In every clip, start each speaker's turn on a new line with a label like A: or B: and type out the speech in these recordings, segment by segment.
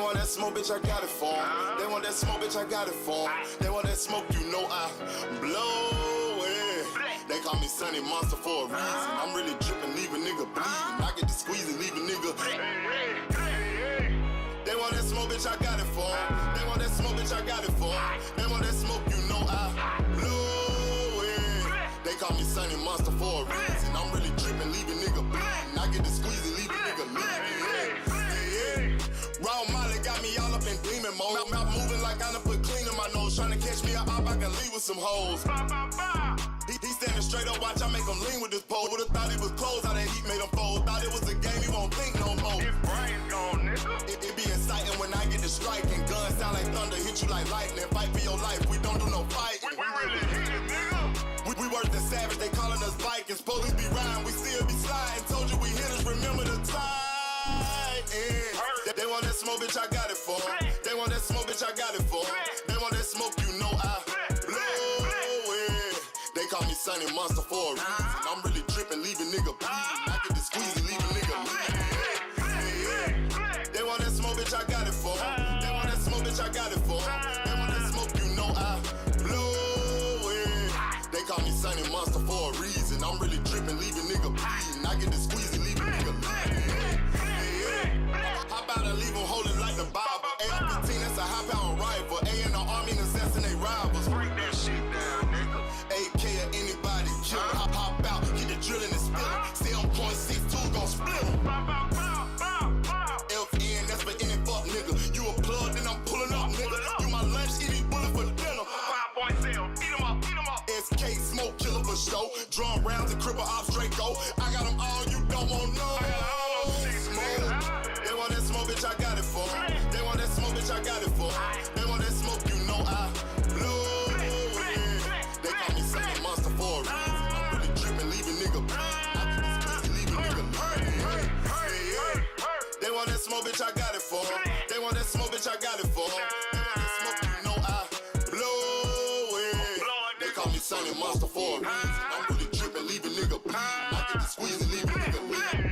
A: want that smoke, bitch, I got it for 'em. They want that smoke, bitch, I got it for 'em. They want that smoke, you know I blow it. They call me Sunny Monster for a reason. I'm really dripping, leave a nigga bleeding. I get the squeezing, leave a nigga. They want that smoke, bitch, I got it for 'em. They want that smoke, bitch, I got it for 'em. They want that smoke, you know I blow it. They call me Sunny Monster for a reason. I'm really dripping, leave a nigga bleeding. I get the squeezing, leave a nigga bleeding. Raw Molly got me all up in demon mode. Mouth moving like I done put clean in my nose. Trying to catch me up, I can leave with some hoes. He standing straight up, watch I make him lean with this pole. Would've thought he was closed, how that heat made him fold. Thought it was a game, he won't think no more. His brain's gone, nigga. It be exciting when I get the strike. And guns sound like thunder, hit you like lightning. Fight for your life, we don't do no fighting. We really hit it, nigga. We worse than savage, they calling us Vikings. Police be riding, we still be sliding. Told you we hit us, remember the time. They want that smoke, bitch, I got it for 'em. They want that smoke, bitch, I got it for 'em. They want that smoke, you know I blow it. They call me Sunny Monster for a reason. I'm really dripping, leave a nigga bleeding. I get the squeezing, leave a nigga bleeding. They want that smoke, bitch, I got it for 'em. They want that smoke, bitch, I got it for 'em. They want that smoke, you know I blow it. They call me Sunny Monster for a reason. I'm really dripping, leave a nigga bleeding. I get the squeezing, leave a nigga bleeding. How about I leave them holding like the Bible? AR-15, that's a high-power rifle. A in the army and assassinate rivals. Break that shit down, nigga. AK or anybody kill. Hop out, get the drilling and spilling. 7.62 gon' split 'em. FN, that's for any fuck nigga. You a plug, then I'm pulling up, nigga. You my lunch, eat these bullets for dinner. 5.0, eat 'em up, eat 'em up. SK, smoke killer for show. Drum rounds and cripple ops straight go. I got 'em all, you don't want no. They want that smoke, bitch, I got it for 'em. They want that smoke, bitch, I got it for 'em. They want that smoke, you know I blow it. They call me Sunny Monster for a reason. I'm really dripping, leave a nigga bleeding. I get this pussy, leave a nigga bleeding. They want that smoke, bitch, I got it for 'em. They want that smoke, bitch, I got it for 'em. They want that smoke, you know I blow it. They call me Sunny Monster for a reason. I'm really dripping, leave a nigga bleeding. I get the squeeze and leave a nigga bleeding.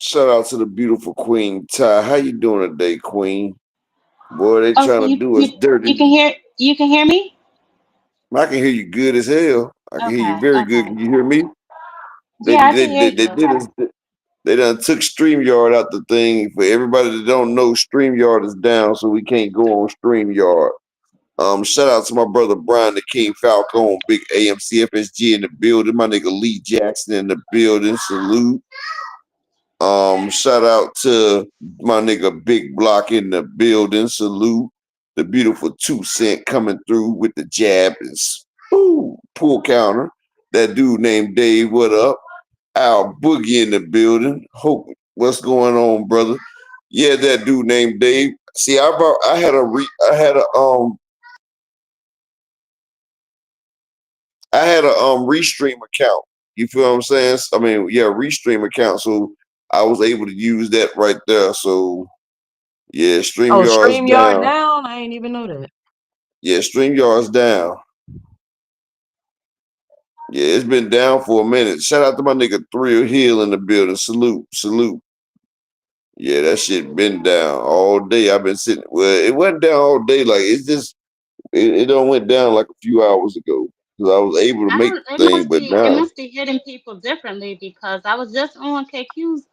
B: Shout out to the beautiful Queen Ty. How you doing today, Queen? Boy, they
C: Oh, so
B: trying to do us dirty.
C: you can hear me?
B: I can hear you good as hell. I can hear you
C: Okay,
B: very good.
C: okay.
B: Can you hear me? They
C: Yeah, I
B: they
C: can hear
B: they, they
C: you.
B: did us. They done took StreamYard out the thing. For everybody that don't know, StreamYard is down, so we can't go on StreamYard. Shout out to my brother Brian the King Falcone, big AMCFSG in the building. My nigga Lee Jackson in the building. Salute. Shout out to my nigga Big Block in the building. Salute. The beautiful 2 Cent coming through with the jab and pull counter. That dude named Dave, what up? Al Boogie in the building. Hope, what's going on, brother? Yeah, that dude named Dave. See, I had a Restream account. You feel what I'm saying? I mean, yeah, Restream account. So I was able to use that right there. So yeah,
D: Oh,
B: StreamYard's
D: StreamYard
B: down.
D: down? I ain't even know that.
B: Yeah, StreamYard's down. Yeah, it's been down for a minute. Shout out to my nigga Thrill Hill in the building. Salute, salute. Yeah, that shit been down all day. I've been sitting. Well, it wasn't down all day. Like it's just it don't went down like a few hours ago because I was able to
C: I
B: make
C: don't.
B: the thing. But
C: It
B: now
C: must be hitting people differently because I was just on KQ's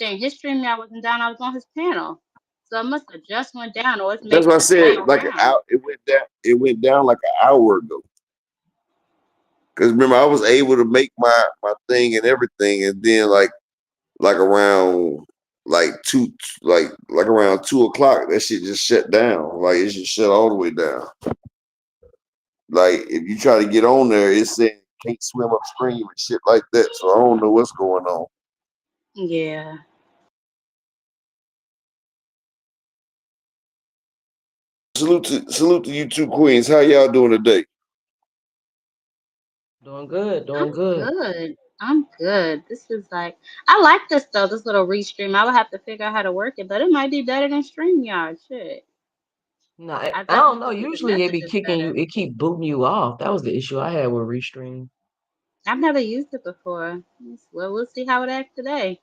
C: thing. His stream I wasn't down. I was on his panel, so it must have just went down, or it's
B: that's what
C: making
B: I
C: its way
B: said. Like an
C: around.
B: hour, it went down. It went down like an hour ago. Because remember, I was able to make my thing and everything, and then like around like two like around 2 o'clock, that shit just shut down. Like it just shut all the way down. Like if you try to get on there, it's saying can't swim upstream and shit like that. So I don't know what's going on.
C: Yeah.
B: Salute to you two queens. How y'all doing today?
D: Doing good,
C: I'm
D: doing good.
C: good. I'm good. This is like I like this though. This little restream. I would have to figure out how to work it, but it might be better than StreamYard. Shit.
D: No,
C: I
D: I don't know.
C: definitely think the
D: Usually it
C: message
D: be
C: is
D: kicking you,
C: better.
D: it keep booting you off. That was the issue I had with Restream.
C: I've never used it before. Well, we'll see how it acts today.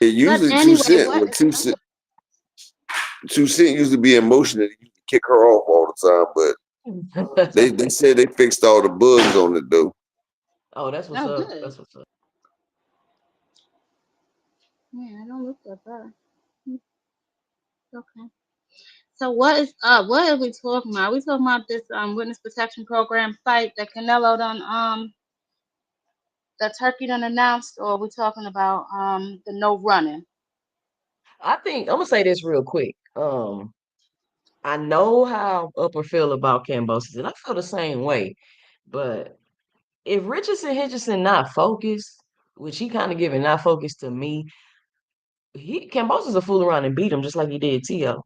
B: It
C: But
B: usually two
C: anyway,
B: cent.
C: what
B: Well,
C: is
B: two
C: up?
B: cent. 2 Cent used to be emotional. He used to kick her off all the time, but they said they fixed all the bugs on it though.
D: Oh, that's what's
C: Oh,
D: up.
C: good.
D: That's what's up.
C: Yeah, I don't look that bad. Hmm, okay. So what is up? What are we talking about? Are we talking about this witness protection program fight that Canelo done that Turkey done announced, or are we talking about the no running?
D: I think I'm gonna say this real quick. I know how Upper feel about Cambosis, and I feel the same way. But if Richardson Henderson not focused, which he kind of giving not focused to me, he Cambosis a fool around and beat him just like he did T.O.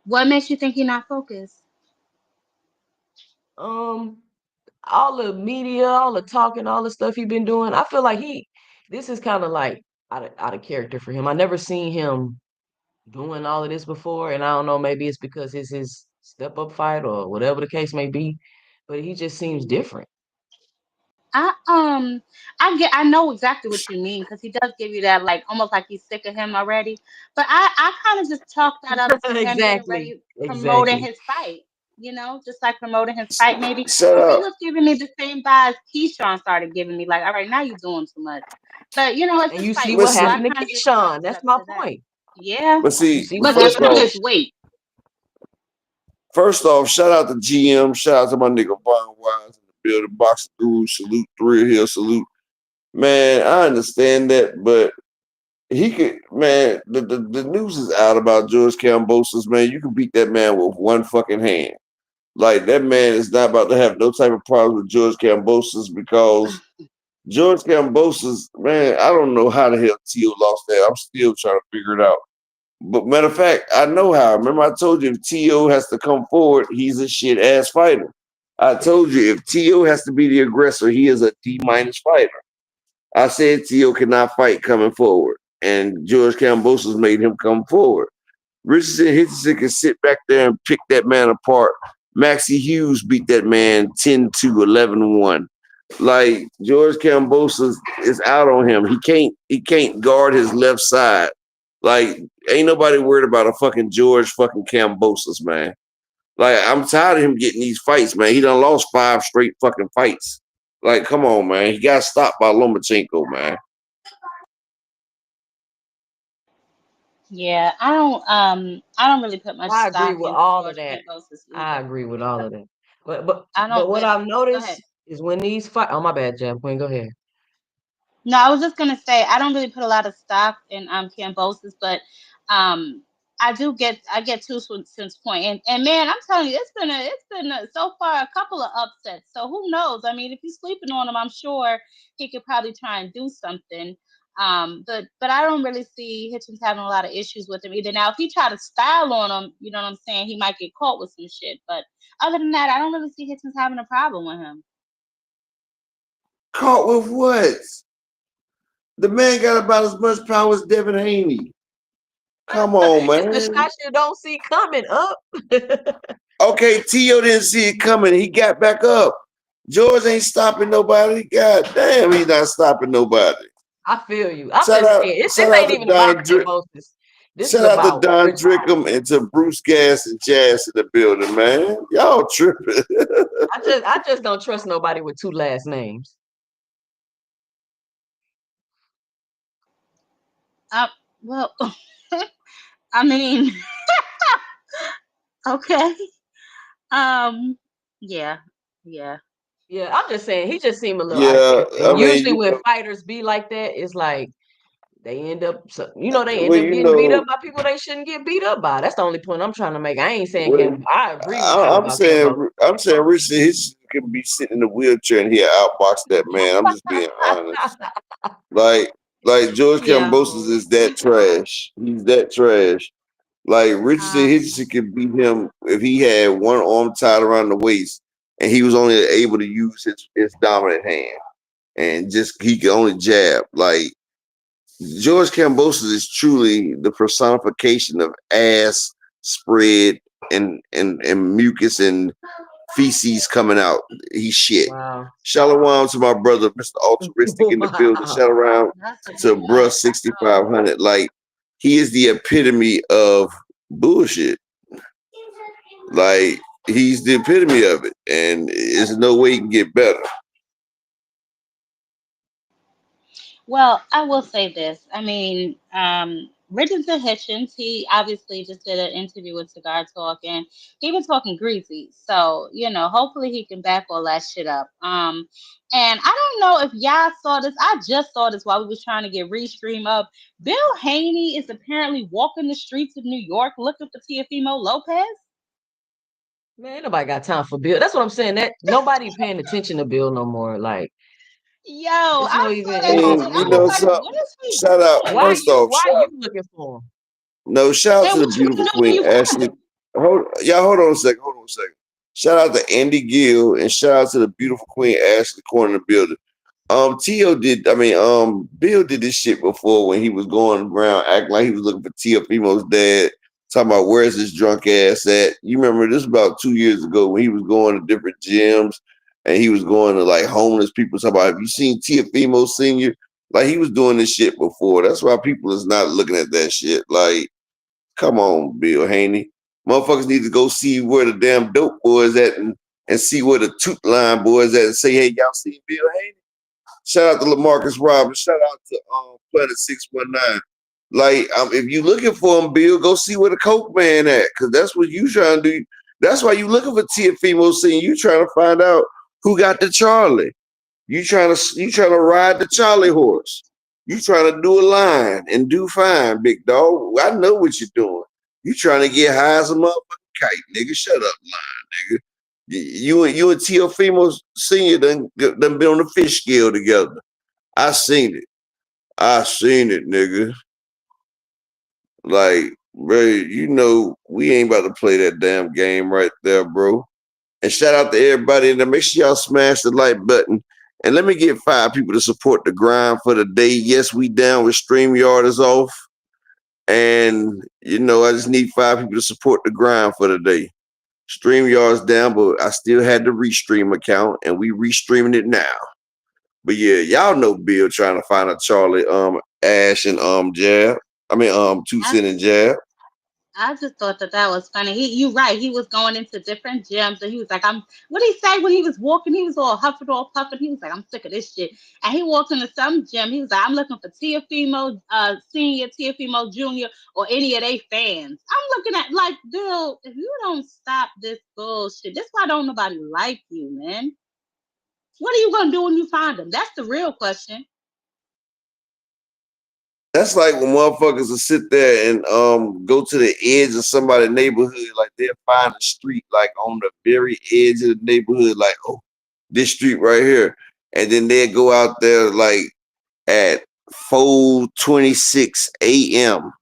C: What makes you think he not focused?
D: Um, all the media, all the talking, all the stuff he been doing, I feel like this is kind of like out of character for him. I never seen him doing all of this before, and I don't know, maybe it's because it's his step up fight or whatever the case may be, but he just seems different.
C: I I know exactly what you mean because he does give you that like almost like he's sick of him already. But I kind of just chalk that up to him getting
D: Exactly.
C: ready promoting
D: Exactly.
C: his fight. You know, just like promoting his fight maybe.
B: Shut
C: Because he
B: up.
C: was giving me the same vibes Keyshawn started giving me. Like, all right, now you're doing too much. But you know, it's
D: And
C: his
D: you see
C: fight
B: But
D: what
C: week, so
B: see,
C: I
D: happened to
C: kind of just chalk
D: Keyshawn.
C: it
D: That's
C: up
D: my
C: to that.
D: point.
C: Yeah,
B: but
D: You
B: see,
D: see what
C: but
B: first
C: that's
D: happened
C: due
D: to
C: to
B: off,
C: his weight.
B: first off, shout out to GM, shout out to my nigga Von Wise in the building, Boxing Guru, salute, Thrill Hill, salute. Man, I understand that, but he could, man, the news is out about George Kambosos, man. You can beat that man with one fucking hand. Like, that man is not about to have no type of problem with George Kambosos because George Kambosos, man, I don't know how the hell Tio lost that. I'm still trying to figure it out. But matter of fact, I know how. Remember, I told you if T.O. has to come forward, he's a shit ass fighter. I told you if T.O. has to be the aggressor, he is a D minus fighter. I said T.O. cannot fight coming forward, and George Kambosos made him come forward. Richardson can sit back there and pick that man apart. Maxie Hughes beat that man 10-2, 11-1. Like George Kambosos is out on him. He can't guard his left side. Like ain't nobody worried about a fucking George fucking Kambosos, man. Like I'm tired of him getting these fights, man. He done lost 5 straight fucking fights. Like, come on, man. He got stopped by Lomachenko, man.
C: Yeah, I don't really put much
D: I agree
C: stock
D: with
C: into
D: all of
C: George
D: that.
C: Campos
D: I
C: either.
D: agree with all of that. But but
C: I
D: but
C: don't,
D: what
C: but
D: I've
C: go ahead.
D: noticed is when these fight. Oh, my bad, Jam Queen. Go ahead.
C: No, I was just gonna say I don't really put a lot of stock in Cambosis, but um I get to since point and man, I'm telling you, it's been so far a couple of upsets. So who knows? I mean, if you're sleeping on him, I'm sure he could probably try and do something. But I don't really see Hitchens having a lot of issues with him either. Now, if he try to style on him, you know what I'm saying, he might get caught with some shit. But other than that, I don't really see Hitchens having a problem with him.
B: Caught with what? The man got about as much power as Devin Haney. Come on,
D: It's the
B: man.
D: shots you don't see coming up.
B: Okay, T.O. didn't see it coming. He got back up. George ain't stopping nobody. God damn, he's not stopping nobody.
D: I feel you. I'm
B: Shout
D: just
B: out,
D: saying, this
B: shout out
D: ain't
B: to
D: even about
B: Don Drick.
D: Cambosis. This is
B: Shout out to
D: about
B: Don
D: Richardson.
B: Drickum and to Bruce Gas and Jazz in the building, man. Y'all tripping.
D: I just don't trust nobody with 2 last names.
C: Uh, well, I mean, okay. Um, yeah, yeah.
D: Yeah, I'm just saying he just seemed a little out of
B: Yeah,
D: character.
B: I
D: And
B: mean,
D: usually when fighters be like that, it's like they end
B: well,
D: up getting beat up by people they shouldn't get beat up by. That's the only point I'm trying to make. I ain't saying
B: well,
D: I agree with you
B: I'm
D: about Cambo.
B: saying, Richard Hitchens can be sitting in a wheelchair and he'll outbox that man. I'm just being honest. Like, George Kambosos
C: Yo,
B: is that trash. He's that trash. Like Richardson
C: um,
B: Hitchison could beat him if he had one arm tied around the waist and he was only able to use his dominant hand and just he could only jab. Like George Kambosos is truly the personification of ass spread and mucus and feces coming out. He shit.
D: Wow.
B: Shalom to my brother, Mr. Altruistic in the building.
D: Wow.
B: Shout around
C: That's a
B: to
C: good
B: bruh
C: one.
B: 6500. Like he is the epitome of bullshit. Like he's the epitome of it, and there's no way he can get better.
C: Well, I will say this. I mean, Richardson Hitchens, he obviously just did an interview with Cigar Talk and he was talking greasy. So, hopefully he can back all that shit up. And I don't know if y'all saw this. I just saw this while we was trying to get Restream up. Bill Haney is apparently walking the streets of New York looking for Teofimo Lopez.
D: Man, ain't nobody got time for Bill. That's what I'm saying. That nobody paying attention to Bill no more. Like
C: Yo,
D: it's
C: I
D: no
C: saw
D: even.
B: I
C: that
D: It's
C: shit.
B: mean,
C: I
B: you
C: was
B: know,
C: like,
B: so
C: what is he
B: shout out.
C: doing?
B: First off,
D: why are you looking for him?
B: no, shout out to
C: And
B: the
C: what you
B: beautiful
C: gonna do when
B: queen
C: you find
B: Ashley.
C: him?
B: Hold on a second. Hold on a second. Shout out to Andy Gill and shout out to the beautiful queen Ashley Corner in the building. Bill did this shit before when he was going around acting like he was looking for Teofimo's dad, talking about where's this drunk ass at. You remember this was about 2 years ago when he was going to different gyms and he was going to like homeless people talking about, have you seen Teofimo Senior? Like he was doing this shit before. That's why people is not looking at that shit. Like, come on, Bill Haney. Motherfuckers need to go see where the damn dope boys at and see where the toot line boys at and say, hey, y'all seen Bill Haney? Shout out to LaMarcus Robbins. Shout out to Planet 619. Like, if you looking for him, Bill, go see where the Coke man at, because that's what you trying to do. That's why you looking for Teofimo Senior. You trying to find out who got the Charlie. You trying to ride the Charlie horse. You trying to do a line and do fine, big dog. I know what you're doing. You trying to get high as a motherfucking kite, nigga. Shut up, line, nigga. You and Teofimo Senior done been on the fish scale together. I seen it. I seen it, nigga. Like, bro, we ain't about to play that damn game right there, bro. And shout out to everybody in there. Make sure y'all smash the like button. And let me get 5 people to support the grind for the day. Yes, we down with StreamYard is off. And, I just need 5 people to support the grind for the day. StreamYard's down, but I still had the Restream account, and we restreaming it now. But yeah, y'all know Bill trying to find a Charlie, Ash and Jab. I mean, 2 Cent and Jab.
C: I just thought that was funny. You right. He was going into different gyms, and he was like, "I'm." What did he say when he was walking? He was all huffing, all puffing. He was like, "I'm sick of this shit." And he walked into some gym. He was like, "I'm looking for Teofimo Senior, Teofimo Junior, or any of they fans." I'm looking at like, Bill, if you don't stop this bullshit, that's why don't nobody like you, man. What are you gonna do when you find them? That's the real question.
B: That's like when motherfuckers will sit there and go to the edge of somebody's neighborhood, like they'll find a street like on the very edge of the neighborhood, like, oh, this street right here. And then they'll go out there like at 4:26 a.m.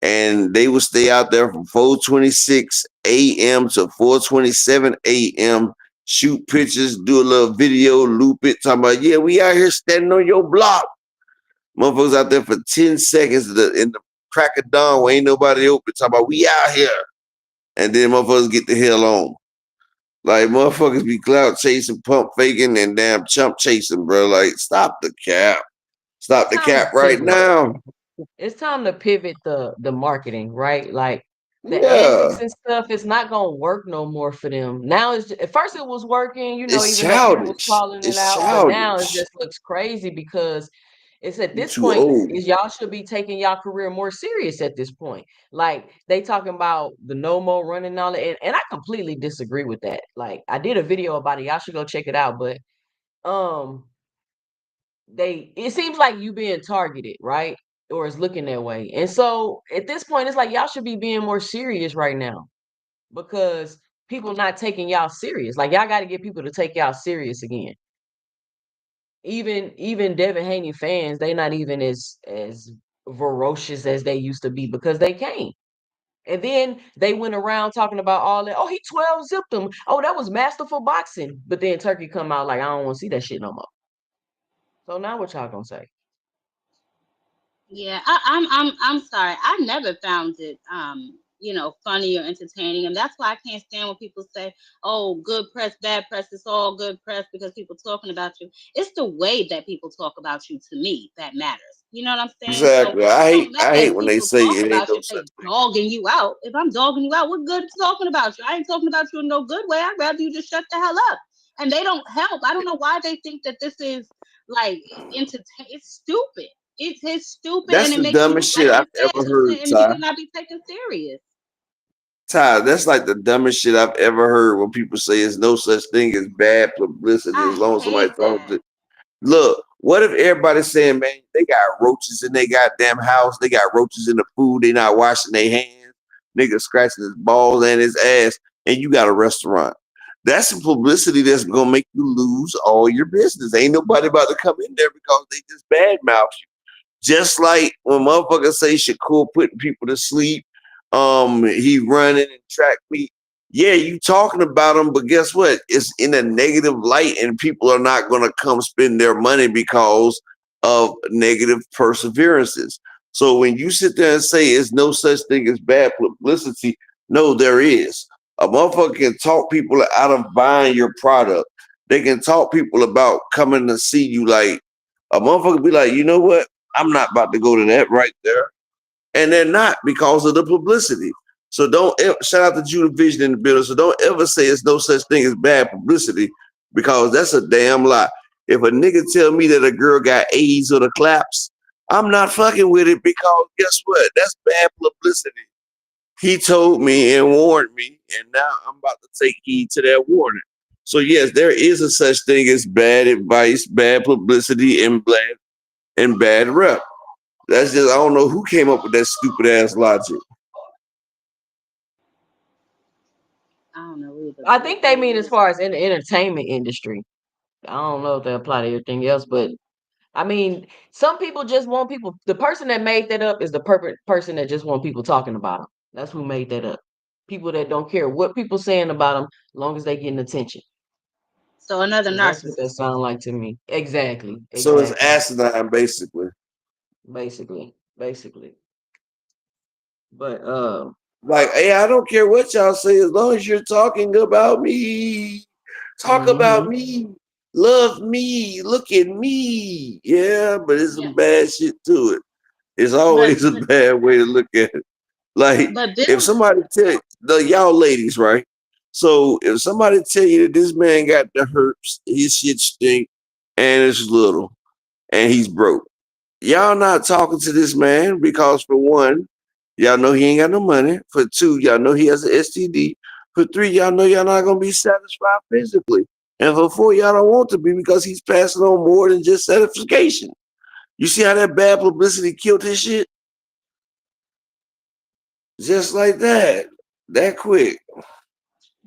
B: and they will stay out there from 4:26 a.m. to 4:27 a.m. Shoot pictures, do a little video, loop it, talking about, yeah, we out here standing on your block. Motherfuckers out there for 10 seconds in the crack of dawn where ain't nobody open, talking about we out here. And then motherfuckers get the hell on. Like motherfuckers be clout chasing, pump faking, and damn chump chasing, bro. Like, stop the cap. Stop
D: It's
B: the
D: time to
B: cap right
D: pivot.
B: now.
D: It's time to pivot the marketing, right? Like the
B: Yeah.
D: antics and stuff is not gonna work no more for them. Now at first it was working,
B: It's
D: even though people was
B: childish.
D: calling it
B: It's
D: out, but now it
B: childish.
D: just looks crazy because it's at
B: You
D: this
B: too
D: point
B: old.
D: is y'all should be taking y'all career more serious at this point. Like they talking about the no more running and all that, and I completely disagree with that. Like I did a video about it. Y'all should go check it out, but um it seems like you being targeted, right? Or is looking that way. And so at this point, it's like y'all should be being more serious right now because people not taking y'all serious. Like y'all got to get people to take y'all serious again. Even Devin Haney fans, they not even as ferocious as they used to be because they can't. And then they went around talking about all that. Oh, he 12 zipped him. Oh, that was masterful boxing. But then Turkey come out like I don't want to see that shit no more. So now what y'all gonna say?
C: Yeah, I'm sorry. I never found it funny or entertaining. And that's why I can't stand when people say, oh, good press, bad press, it's all good press because people talking about you. It's the way that people talk about you, to me, that matters. You know what I'm saying? So
B: Exactly.
C: it don't
B: I
C: matter
B: hate
C: if
B: when they
C: people
B: say
C: talk
B: it ain't
C: about
B: no
C: you, if
B: such
C: they
B: thing.
C: dogging you out. If I'm dogging you out, what good talking about you? I ain't talking about you in no good way. I'd rather you just shut the hell up. And they don't help. I don't know why they think that this is like entertain. It's stupid. It's stupid, and
B: That's
C: it
B: the
C: makes
B: dumbest
C: you,
B: shit
C: like
B: I've
C: you said,
B: ever
C: to
B: heard,
C: sit and you
B: Ty.
C: cannot be taken serious.
B: Ty, that's like the dumbest shit I've ever heard when people say there's no such thing as bad publicity as
C: I
B: long as somebody
C: hate
B: talks
C: that.
B: to. Look, what if everybody's saying, man, they got roaches in their goddamn house, they got roaches in the food, they not washing their hands, nigga scratching his balls and his ass, and you got a restaurant. That's some publicity that's gonna make you lose all your business. Ain't nobody about to come in there because they just badmouth. Just like when motherfuckers say Shakur putting people to sleep, he running and track meet. Yeah, you talking about him, but guess what? It's in a negative light, and people are not gonna come spend their money because of negative perseverances. So when you sit there and say it's no such thing as bad publicity, no, there is. A motherfucker can talk people out of buying your product. They can talk people about coming to see you. Like a motherfucker be like, you know what? I'm not about to go to that right there. And they're not because of the publicity. So don't shout out to Judah Vision in the building. So don't ever say it's no such thing as bad publicity because that's a damn lie. If a nigga tell me that a girl got AIDS or the claps, I'm not fucking with it because guess what? That's bad publicity. He told me and warned me, and now I'm about to take heed to that warning. So yes, there is a such thing as bad advice, bad publicity, and bad rep. That's just I don't know who came up with that stupid ass logic.
C: I don't know either,
D: I
C: but
D: think
C: it
D: they
C: is
D: mean as
C: what
D: far
C: it
D: as in the entertainment industry. I don't know if they apply to everything else, but I mean, some people just want people. The person that made that up is the perfect person that just want people talking about them. That's who made that up. People that don't care what people saying about them, as long as they getting attention.
C: is. So another
D: Because that's what that
C: narcissist.
D: sound like to me. Exactly.
B: So it's
D: Exactly.
B: asinine, basically.
D: Basically. Basically. But
B: Like, hey, I don't care what y'all say as long as you're talking about me. Talk about
D: hmm
B: me. Love me. Look at me. Yeah, but it's
C: Yeah,
B: some bad shit to it. It's
C: but
B: always a
C: but
B: bad way to look at it. Like,
C: but
B: if
C: Bill,
B: somebody tell the y'all ladies, right? So if somebody tell you that this man got the herpes, his shit stink, and it's little, and he's broke. Y'all not talking to this man because for one, y'all know he ain't got no money. For two, y'all know he has an STD. For three, y'all know y'all not gonna be satisfied physically. And for four, y'all don't want to be because he's passing on more than just satisfaction. You see how that bad publicity killed his shit? Just like that. That quick.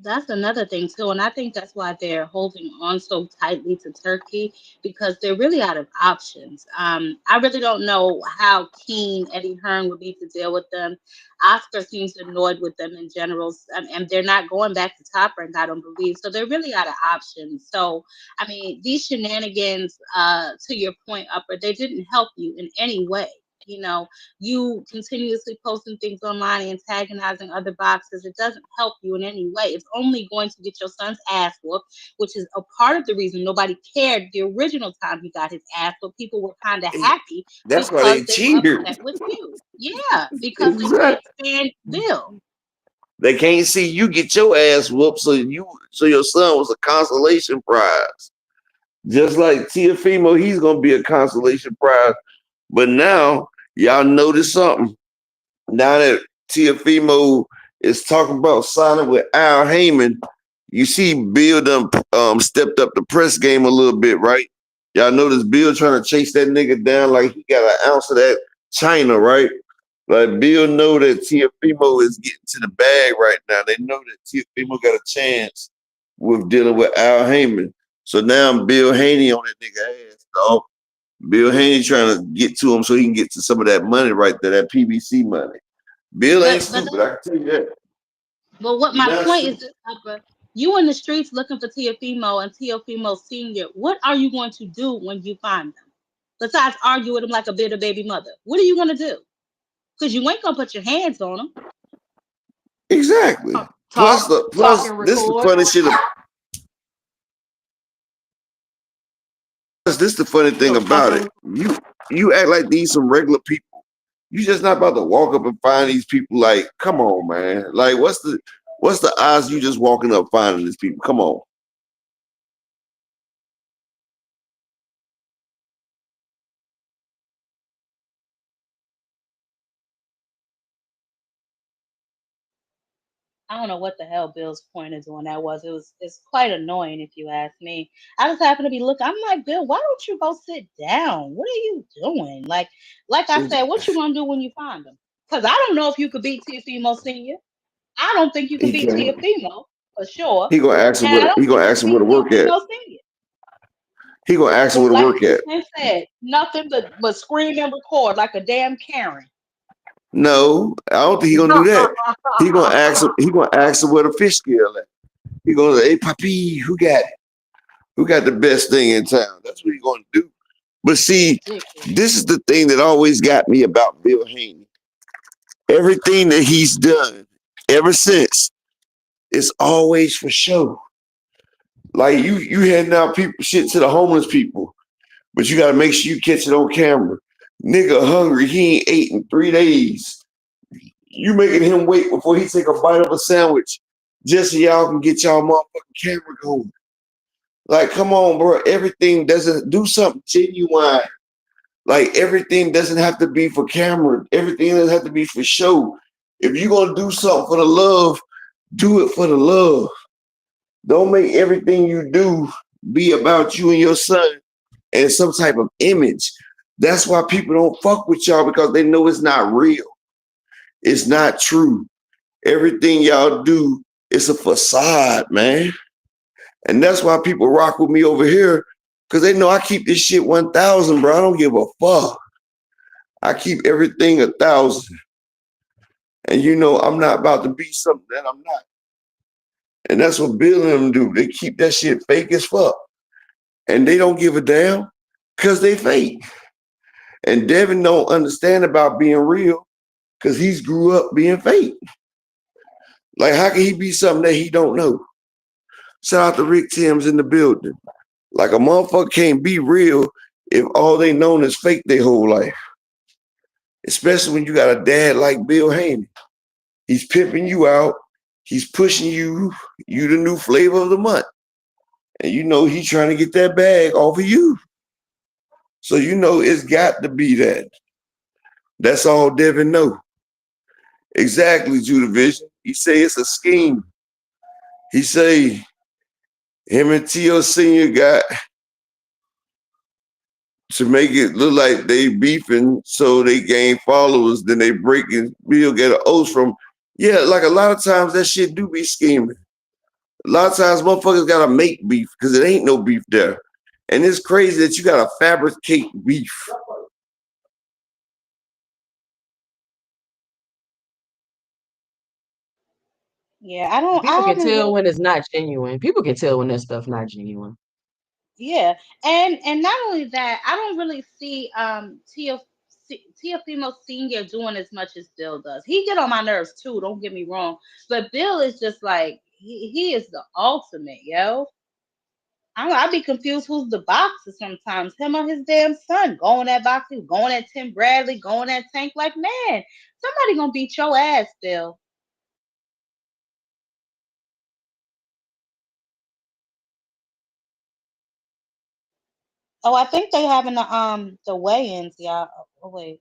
C: that's another thing too, and I think that's why they're holding on so tightly to Turkey because they're really out of options. I really don't know how keen Eddie Hearn would be to deal with them. Oscar seems annoyed with them in general, and they're not going back to Top Rank, I don't believe. So they're really out of options. So I mean, these shenanigans, to your point, Upper, they didn't help you in any way. You know, you continuously posting things online and antagonizing other boxers, it doesn't help you in any way. It's only going to get your son's ass whooped, which is a part of the reason nobody cared the original time he got his ass, but people were kind of happy
B: That's why
C: because
B: they
C: they were
B: cheered.
C: upset with you. Yeah, because they
B: Exactly.
C: can't stand Bill.
B: They can't see you get your ass whooped, so your son was a consolation prize. Just like Tiafimo, he's gonna be a consolation prize. But now y'all notice something. Now that Tiafimo is talking about signing with Al Heyman, you see Bill done stepped up the press game a little bit, right? Y'all notice Bill trying to chase that nigga down like he got an ounce of that China, right? Like Bill know that Tiafimo is getting to the bag right now. They know that Tiafimo got a chance with dealing with Al Heyman. So now Bill Haney on that nigga ass, dog. Bill Haney trying to get to him so he can get to some of that money right there, that PBC money. Bill ain't
C: But
B: stupid, I can tell you that.
C: but what
B: He
C: my
B: not
C: point is
B: stupid.
C: this, Upper, you in the streets looking for Tiafimo and Tiafimo Senior. What are you going to do when you find them? Besides argue with them like a bitter baby mother, what are you going to do? Because you ain't gonna put your hands on them.
B: Exactly.
D: Talk, talk and
B: This the
D: record.
B: funny shit. This the funny thing
D: So talk
B: about
D: and
B: it. You act like these some regular people. You just not about to walk up and find these people. Like, come on, man. Like, what's the odds you just walking up finding these people? Come on.
C: I don't know what the hell Bill's point of doing that was. It's quite annoying if you ask me. I just happen to be looking. I'm like, Bill, why don't you go sit down? What are you doing? Like I said, what you gonna do when you find them? Because I don't know if you could beat Tiafimo Senior. I don't think you can
B: He
C: beat
B: can.
C: Tiafimo for sure,
B: He gonna ask him
C: and I
B: what
C: don't
B: he
C: think
B: gonna
C: you
B: ask
C: can
B: him where
C: beat
B: to work at.
C: Tiafimo Senior.
B: He gonna ask him
C: But
B: where to
C: like
B: work at.
C: 50 Cent said, nothing but scream and record like a damn Karen.
B: No, I don't think he gonna do that. He gonna ask him. He gonna ask him where the fish scale at. He gonna say, "Hey, Papi, who got it? Who got the best thing in town?" That's what he gonna do. But see,
C: Ridiculous.
B: this is the thing that always got me about Bill Haney. Everything that he's done ever since is always for show. Like you handing out people shit to the homeless people, but you gotta make sure you catch it on camera. Nigga hungry, he ain't ate in 3 days. You making him wait before he take a bite of a sandwich just so y'all can get y'all motherfucking camera going. Like, come on, bro. Everything doesn't do something genuine. Like everything doesn't have to be for camera. Everything doesn't have to be for show. If you're gonna do something for the love, do it for the love. Don't make everything you do be about you and your son and some type of image. That's why people don't fuck with y'all because they know it's not real. It's not true. Everything y'all do is a facade, man. And that's why people rock with me over here because they know I keep this shit 1,000, bro. I don't give a fuck. I keep everything 1,000. And you know, I'm not about to be something that I'm not. And that's what Bill and them do. They keep that shit fake as fuck. And they don't give a damn because they fake. And Devin don't understand about being real because he's grew up being fake. Like, how can he be something that he don't know? Shout out to Rick Timms in the building. Like, a motherfucker can't be real if all they known is fake their whole life. Especially when you got a dad like Bill Haney. He's pimping you out. He's pushing you. You the new flavor of the month. And you know he's trying to get that bag off of you. So you know it's got to be that. That's all Devin know. Exactly, Judah Vision. He say it's a scheme. He say him and T.O. Senior got to make it look like they beefing so they gain followers, then they break and Bill get an oath from. Yeah, like a lot of times that shit do be scheming. A lot of times motherfuckers gotta make beef because it ain't no beef there. And it's crazy that you gotta fabricate beef.
C: Yeah,
D: People
C: I
D: can
C: haven't
D: tell
C: really.
D: when it's not genuine. People can tell when that stuff not genuine.
C: Yeah, and not only that, I don't really see Tiafimo Senior doing as much as Bill does. He get on my nerves too. Don't get me wrong, but Bill is just like he is the ultimate, yo. I be confused who's the boxer sometimes. Him or his damn son going at boxing, going at Tim Bradley, going at Tank. Like, man, somebody gonna beat your ass, Bill. Oh, I think they having the weigh-ins, y'all. Oh wait,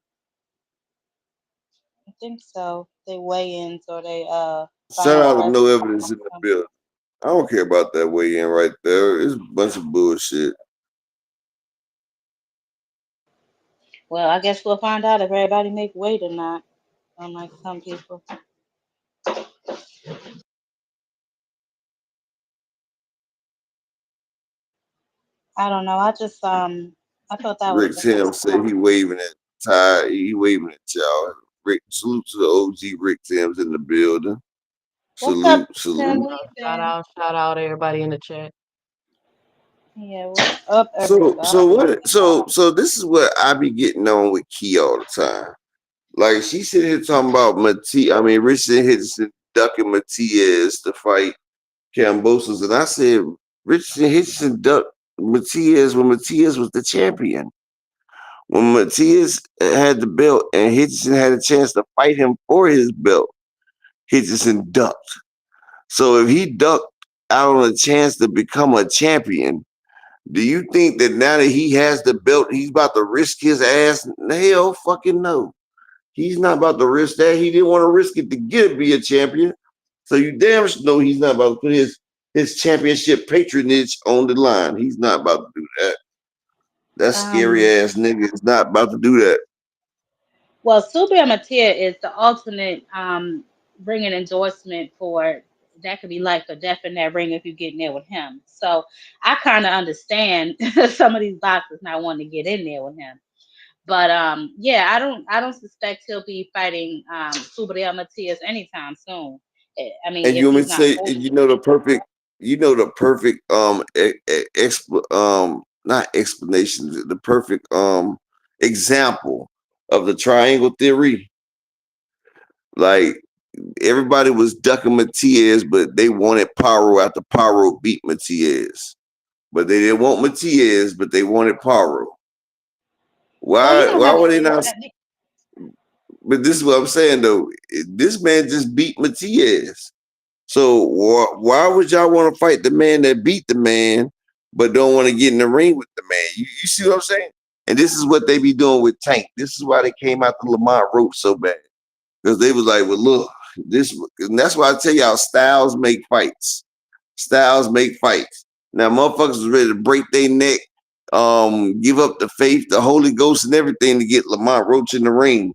C: I think so. They weigh-ins or they
B: Shout out to
C: finalize
B: no
C: the
B: evidence in the
C: outcome.
B: building. I don't care about that weigh in right there. It's a bunch of bullshit.
C: Well, I guess we'll find out if everybody make weight or not. Unlike some people. I don't know. I thought that was
B: Rick Tim said he waving at Ty. He waving at y'all. Rick, salute to the OG Rick Tim's in the building.
C: what's up,
B: Salute,
C: Tim?
B: salute.
C: What you
D: Shout
C: been?
D: out, shout out everybody in the chat.
C: Yeah, what's up,
B: So
C: everybody?
B: what? So this is what I be getting on with Key all the time. Like she sitting here talking about Mati. I mean, Richard Henderson. ducking Matias to fight Cambosos, and I said Richardson Hitchison ducked Matias when Matias was the champion. When Matias had the belt and Hitchison had a chance to fight him for his belt, Hitchison ducked. So if he ducked out on a chance to become a champion, do you think that now that he has the belt, he's about to risk his ass? Hell fucking no. He's not about to risk that. He didn't want to risk it to get to be a champion. So you damn sure know he's not about to put his championship patronage on the line. He's not about to do that. That scary
C: Um,
B: ass nigga is not about to do that.
C: well, Subriel Matia is the ultimate ringing endorsement for that could be like a death in that ring if you get in there with him. So I kind of understand some of these boxers not wanting to get in there with him. But yeah, I don't suspect he'll be fighting Subriel Matias anytime soon. I mean,
B: And
C: if
B: you want me
C: he's
B: to
C: not
B: say,
C: forced
B: you
C: to.
B: know the perfect, not explanation, the perfect example of the triangle theory. Like everybody was ducking Matias, but they wanted Paro after Paro beat Matias. But they didn't want Matias, but they wanted Paro.
C: Well, you know
B: Why
C: how
B: would they not? But this is what I'm saying though. This man just beat Matias. So why would y'all want to fight the man that beat the man, but don't want to get in the ring with the man? You see what I'm saying? And this is what they be doing with Tank. This is why they came out the Lamont rope so bad. Because they was like, well, look, this, and that's why I tell y'all, styles make fights. Styles make fights. Now, motherfuckers was ready to break their neck, give up the faith, the Holy Ghost, and everything to get Lamont Roach in the ring.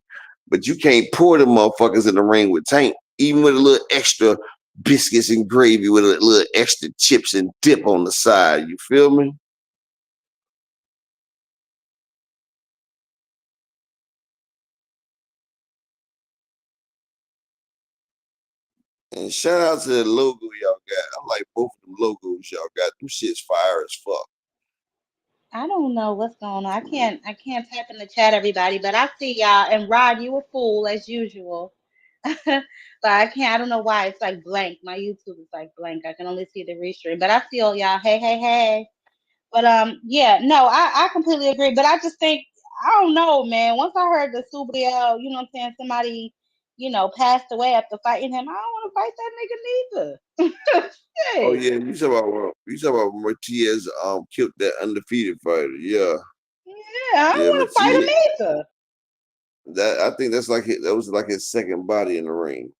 B: But you can't pour the motherfuckers in the ring with Tank, even with a little extra biscuits and gravy, with a little extra chips and dip on the side. You feel me? And shout out to the logo y'all got. I like both of them logos y'all got. Them shit's fire as fuck.
C: I don't know what's going on. I can't type in the chat, everybody, but I see y'all. And Rod, you a fool as usual. But I don't know why it's like blank. My YouTube is like blank. I can only see the restream. But I see all y'all. Hey, hey, hey. But yeah, no, I completely agree. But I just think I don't know, man. Once I heard the Subriel, you know what I'm saying, somebody, passed away after fighting him, I don't want to fight that nigga neither.
B: Oh
C: Hey,
B: yeah, you talking about Martinez killed that undefeated fighter. Yeah.
C: yeah, I don't
B: Yeah,
C: want to fight
B: Martinez.
C: him either.
B: That I think that was like his second body in the ring.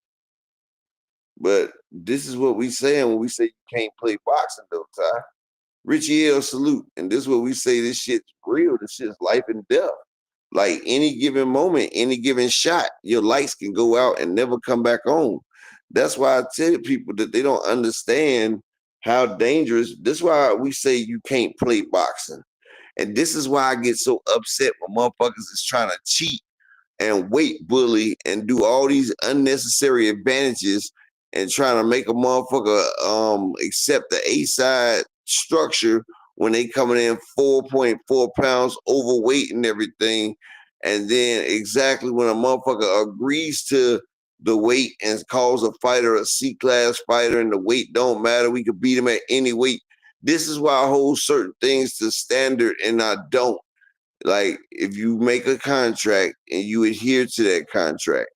B: But this is what we saying when we say you can't play boxing though, Ty. Richie L salute. And this is what we say this shit's real. This shit's life and death. Like any given moment, any given shot, your lights can go out and never come back on. That's why I tell people that they don't understand how dangerous. This is why we say you can't play boxing. And this is why I get so upset when motherfuckers is trying to cheat and weight bully and do all these unnecessary advantages and trying to make a motherfucker accept the A side structure when they coming in 4.4 pounds overweight and everything. And then exactly when a motherfucker agrees to the weight and calls a fighter a C class fighter and the weight don't matter, we could beat him at any weight. This is why I hold certain things to standard and I don't. Like if you make a contract and you adhere to that contract,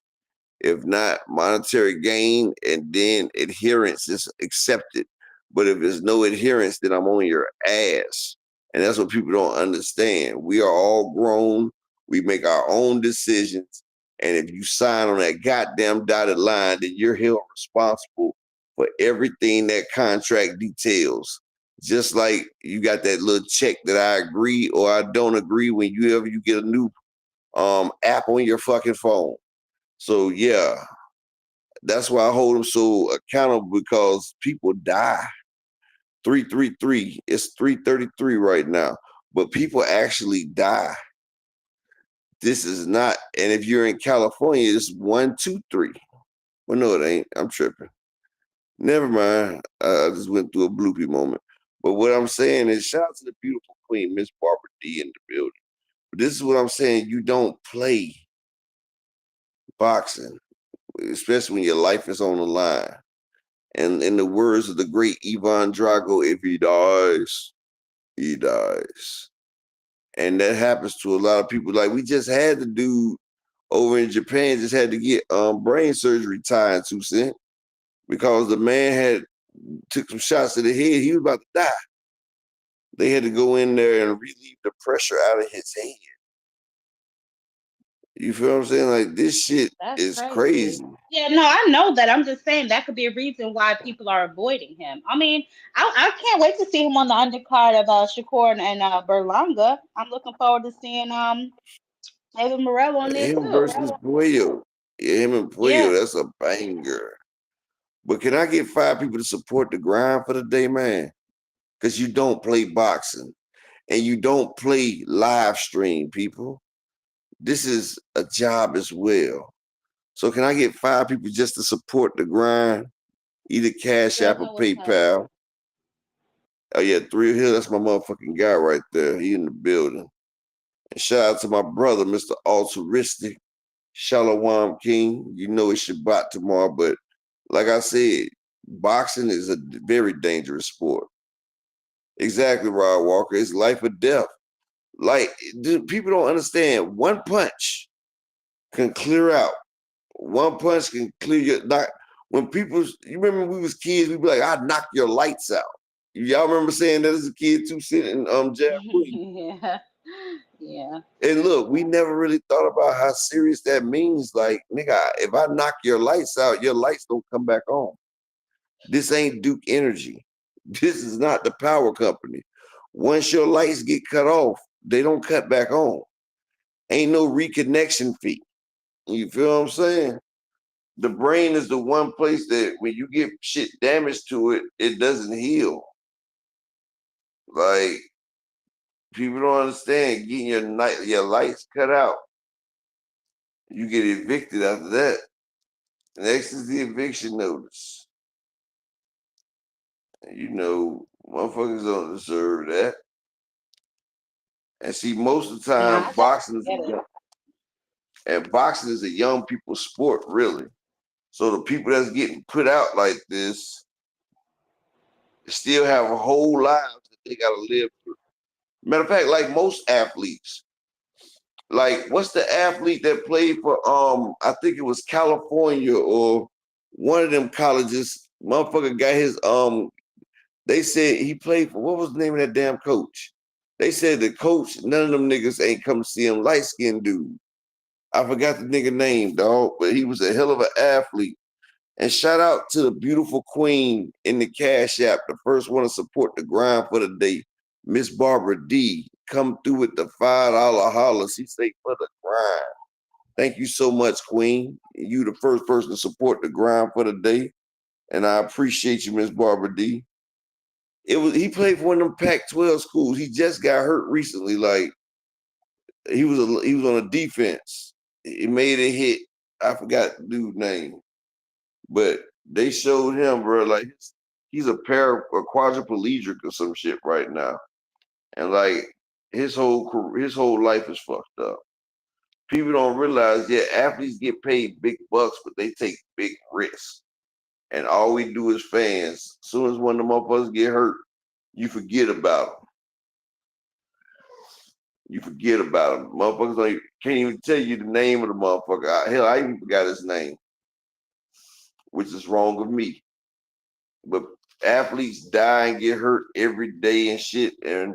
B: if not monetary gain and then adherence is accepted. But if there's no adherence, then I'm on your ass. And that's what people don't understand. We are all grown. We make our own decisions. And if you sign on that goddamn dotted line, then you're held responsible for everything that contract details. Just like you got that little check that I agree or I don't agree when you get a new app on your fucking phone. So yeah, that's why I hold them so accountable because people die. 333. It's 333 right now. But people actually die. This is not, and if you're in California, it's 123. Well, no, it ain't. I'm tripping. Never mind. I just went through a bloopy moment. But what I'm saying is, shout out to the beautiful queen, Miss Barbara D, in the building. But this is what I'm saying. You don't play boxing. especially when your life is on the line. And in the words of the great Ivan Drago, if he dies, he dies. And that happens to a lot of people. Like we just had the dude over in Japan just had to get brain surgery tied to cent because the man had took some shots to the head. He was about to die. They had to go in there and relieve the pressure out of his head. You feel what I'm saying? Like this shit
C: That's
B: is
C: crazy.
B: crazy.
C: Yeah, no, I know that. I'm just saying that could be a reason why people are avoiding him. I mean, I can't wait to see him on the undercard of Shakur and Berlanga. I'm looking forward to seeing David Morrell on there
B: Him
C: too.
B: versus Puello. Yeah, him and
C: Yeah.
B: Puello, that's a banger. But can I get 5 people to support the grind for the day, man? Because you don't play boxing and you don't play live stream, people. This is a job as well. So can I get 5 people just to support the grind? Either Cash
C: Thrill
B: App or
C: Hill was up.
B: PayPal. Oh yeah, Three Hill, that's my motherfucking guy right there. He in the building. And shout out to my brother, Mr. Altruistic, Shalom King. You know it's Shabbat tomorrow, but like I said, boxing is a very dangerous sport. Exactly, Rod Walker. It's life or death. Like, dude, people don't understand. One punch can clear out. One punch can clear your not. When people, you remember when we was kids, we'd be like, "I knock your lights out." Y'all remember saying that as a kid too, sitting Jab Queen.
C: Yeah. Yeah.
B: And look, we never really thought about how serious that means. Like, nigga, if I knock your lights out, your lights don't come back on. This ain't Duke Energy. This is not the power company. Once your lights get cut off, they don't cut back on. Ain't no reconnection fee. You feel what I'm saying? The brain is the one place that when you get shit damaged to it, it doesn't heal. Like people don't understand. Getting your lights cut out, you get evicted after that. Next is the eviction notice. You know, motherfuckers don't deserve that. And see, most of the
C: Nah,
B: time,
C: I definitely get it.
B: boxing is a young people's sport, really. So the people that's getting put out like this still have a whole lives that they gotta live through. Matter of fact, like most athletes, like what's the athlete that played for I think it was California or one of them colleges, motherfucker got his they said he played for what was the name of that damn coach? They said the coach, none of them niggas ain't come to see him, light skinned dude. I forgot the nigga name, dog, but he was a hell of an athlete. And shout out to the beautiful queen in the Cash App, the first one to support the grind for the day, Miss Barbara D. Come through with the $5 holler. She say for the grind. Thank you so much, Queen. You the first person to support the grind for the day. And I appreciate you, Miss Barbara D. He played for one of them Pac-12 schools. He just got hurt recently. Like he was on a defense. He made a hit. I forgot the dude's name. But they showed him, bro, like he's a quadriplegic or some shit right now, and like his whole life is fucked up. People don't realize, yeah, athletes get paid big bucks, but they take big risks, and all we do as fans, as soon as one of the motherfuckers get hurt, you forget about them. You forget about them. Motherfuckers can't even tell you the name of the motherfucker. Hell, I even forgot his name, which is wrong of me. But athletes die and get hurt every day and shit. And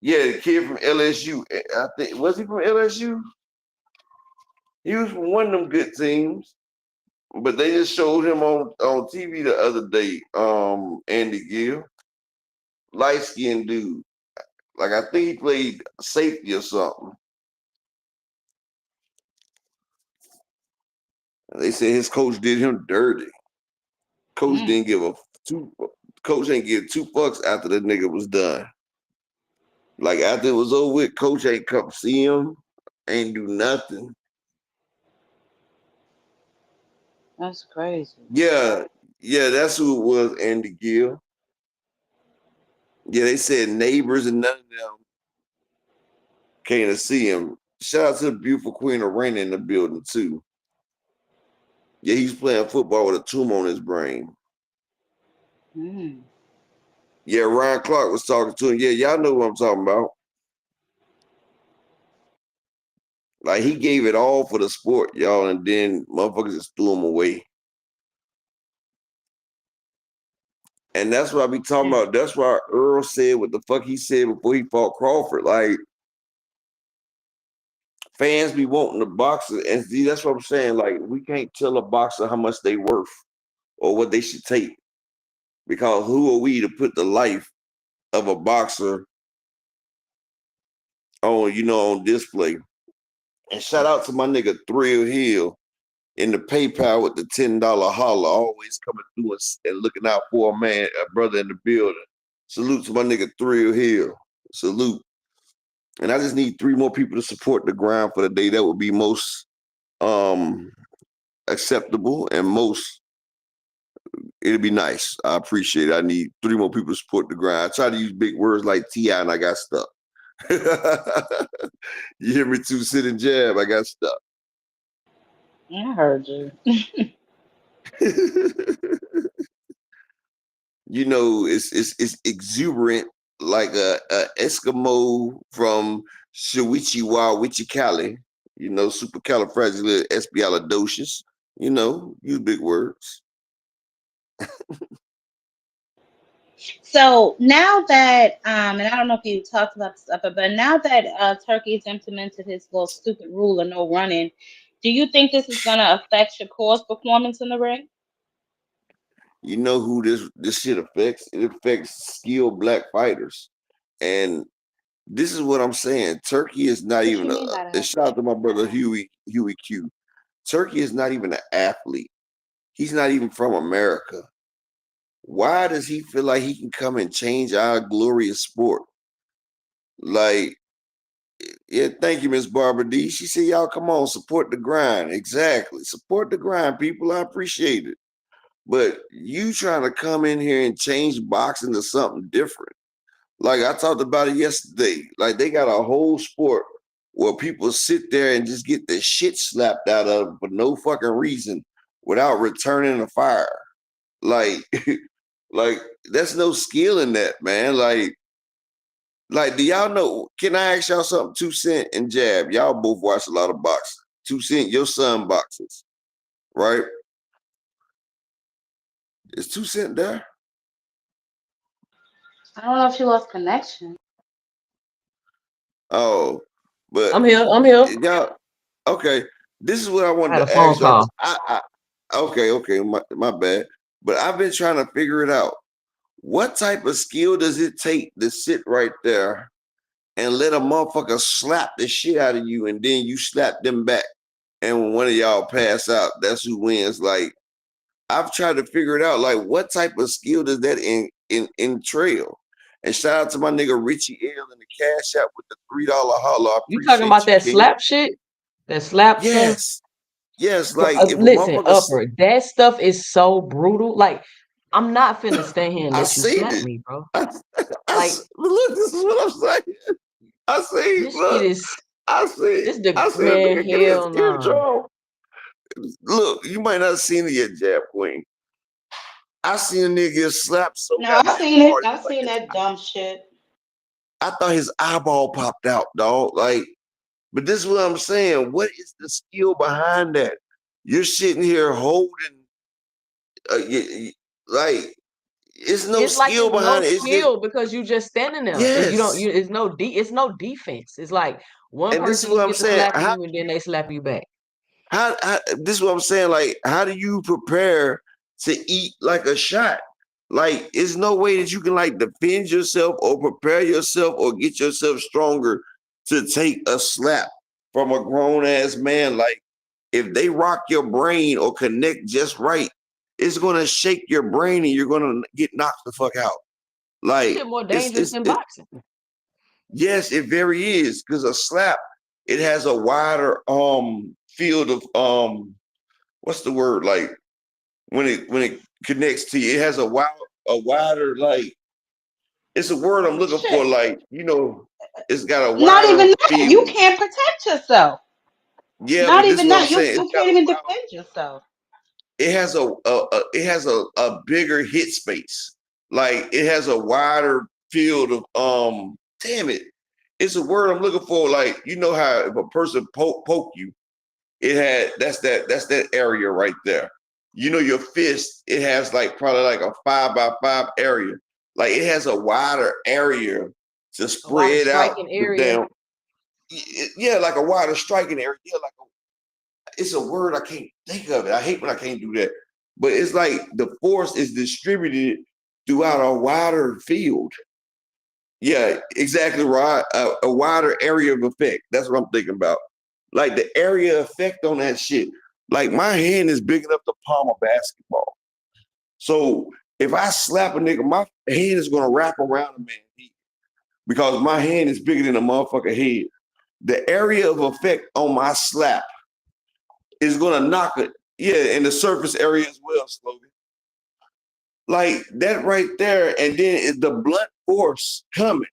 B: yeah, the kid from LSU, I think was he from LSU? He was from one of them good teams. But they just showed him on TV the other day, Andy Gill, light skinned dude. Like I think he played safety or something. And they said his coach did him dirty. Coach
C: Mm,
B: didn't give a two. Coach ain't give 2 fucks after the nigga was done. Like after it was over with, coach ain't come see him, ain't do nothing.
C: that's crazy.
B: Yeah, yeah, that's who it was, Andy Gill. Yeah, they said neighbors and none of them came to see him. Shout out to the beautiful Queen of Rain in the building too. Yeah, he's playing football with a tumor on his brain.
C: Mm.
B: Yeah, Ryan Clark was talking to him. Yeah, y'all know what I'm talking about. Like he gave it all for the sport, y'all, and then motherfuckers just threw him away. And that's what I be talking
C: Yeah.
B: about. That's why Earl said what the fuck he said before he fought Crawford. Like fans be wanting the boxer, and see, that's what I'm saying. Like we can't tell a boxer how much they worth or what they should take because who are we to put the life of a boxer on on display? And shout out to my nigga Thrill Hill in the PayPal with the $10 holler, always coming through and looking out for a brother in the building. Salute to my nigga Thrill Hill. Salute. And I just need 3 more people to support the grind for the day. That would be most um acceptable and most it'd be nice. I appreciate it. I need 3 more people to support the grind. I try to use big words like T.I. and I got stuck. You hear me too, sit and jab, I got stuck.
C: I heard you.
B: It's exuberant like a Eskimo from Shawichiwa Wichikali, supercalifragilisticexpialidocious, use big words.
C: So now that, and I don't know if you talked about this stuff, but now that Turkey's implemented his little stupid rule of no running, do you think this is going to affect Shakur's performance in the ring?
B: You know who this shit affects? It affects skilled black fighters. And this is what I'm saying. Turkey is not
C: What you
B: even
C: mean by
B: a
C: that?
B: shout out to my brother Huey Q. Turkey is not even an athlete. He's not even from America. Why does he feel like he can come and change our glorious sport? Like, yeah, thank you, Miss Barbara D. She said, y'all come on, support the grind. Exactly. Support the grind, people. I appreciate it. But you trying to come in here and change boxing to something different. Like I talked about it yesterday. Like they got a whole sport where people sit there and just get the shit slapped out of them for no fucking reason without returning the fire. Like, like that's no skill in that, man. Like, do y'all know? Can I ask y'all something? 2 Cent and Jab, y'all both watch a lot of boxing. 2 Cent, your son boxes, right? Is 2 Cent there?
C: I don't know if she lost connection.
B: Oh, but
D: I'm here. I'm here.
B: y'all, okay. This is what I
D: I
B: wanted
D: had a
B: to
D: phone
B: ask y'all.
D: call.
B: 'Cause okay, my bad. But I've been trying to figure it out. What type of skill does it take to sit right there and let a motherfucker slap the shit out of you, and then you slap them back, and when one of y'all pass out, that's who wins? Like I've tried to figure it out. Like what type of skill does that entrail? And shout out to my nigga Richie L in the cash app with the $3 holla. I
D: You talking
B: appreciate
D: about
B: you,
D: that
B: King.
D: slap shit? That slap stuff?
B: Yes. Yes, like if a
D: Listen,
B: motherfucker,
D: Upper, that stuff is so brutal. Like, I'm not finna stand here and
B: I
D: let you
B: seen
D: slap
B: it.
D: me, bro.
B: I,
D: Like,
B: look, this is what I'm saying. I see,
D: this shit
B: look,
D: is
B: I see,
D: this the
B: I see a
D: man,
B: nigga give me his
D: hell nah.
B: intro. Look, you might not have seen it yet, Jab Queen. I seen a nigga get slapped so
C: No, I've
B: goddamn
C: seen it.
B: hard.
C: I've seen that dumb shit.
B: I thought his eyeball popped out, dog. Like, but this is what I'm saying. What is the skill behind that? You're sitting here holding, like, it's no
D: It's like
B: skill
D: it's no
B: behind it. It's just
D: skill because you just standing there. You don't
B: yes.
D: you it's no defense. It's like one
B: And this is
D: person
B: what
D: you
B: I'm
D: get to
B: saying.
D: slapping you and then they slap you back.
B: How this is what I'm saying. Like, how do you prepare to eat like a shot? Like, there's no way that you can like defend yourself or prepare yourself or get yourself stronger to take a slap from a grown ass man. Like, if they rock your brain or connect just right, it's gonna shake your brain and you're gonna get knocked the fuck out. Like,
D: Shit more dangerous than
B: it
D: boxing.
B: yes, it very is because a slap it has a wider field of what's the word like when it connects to you, it has a wider like it's a word I'm looking for,
C: Shit.
B: like, it's got a
C: Not
B: wider
C: even that. You
B: field.
C: can't protect yourself.
B: Yeah,
C: Not
B: but this is
C: even
B: what I'm
C: that. You
B: saying. It's
C: you
B: got
C: can't
B: a
C: even
B: wider
C: defend yourself.
B: it has a bigger hit space. Like it has a wider field of damn it. It's a word I'm looking for. Like, you know how if a person poke you, it had that's that area right there. You know, your fist, it has like probably like a 5 by 5 area. Like it has a wider area to
D: A wider
B: spread out
D: striking
B: the
D: area.
B: damn yeah, like a wider striking area. Yeah, like it's a word I can't think of it. I hate when I can't do that. But it's like the force is distributed throughout a wider field. Yeah, exactly right. A wider area of effect. That's what I'm thinking about. Like the area effect on that shit. Like my hand is big enough to palm a basketball. So if I slap a nigga, my hand is gonna wrap around a man's head because my hand is bigger than a motherfucker head. The area of effect on my slap is gonna knock it. Yeah, in the surface area as well, Slogan. Like that right there, and then it's the blunt force coming,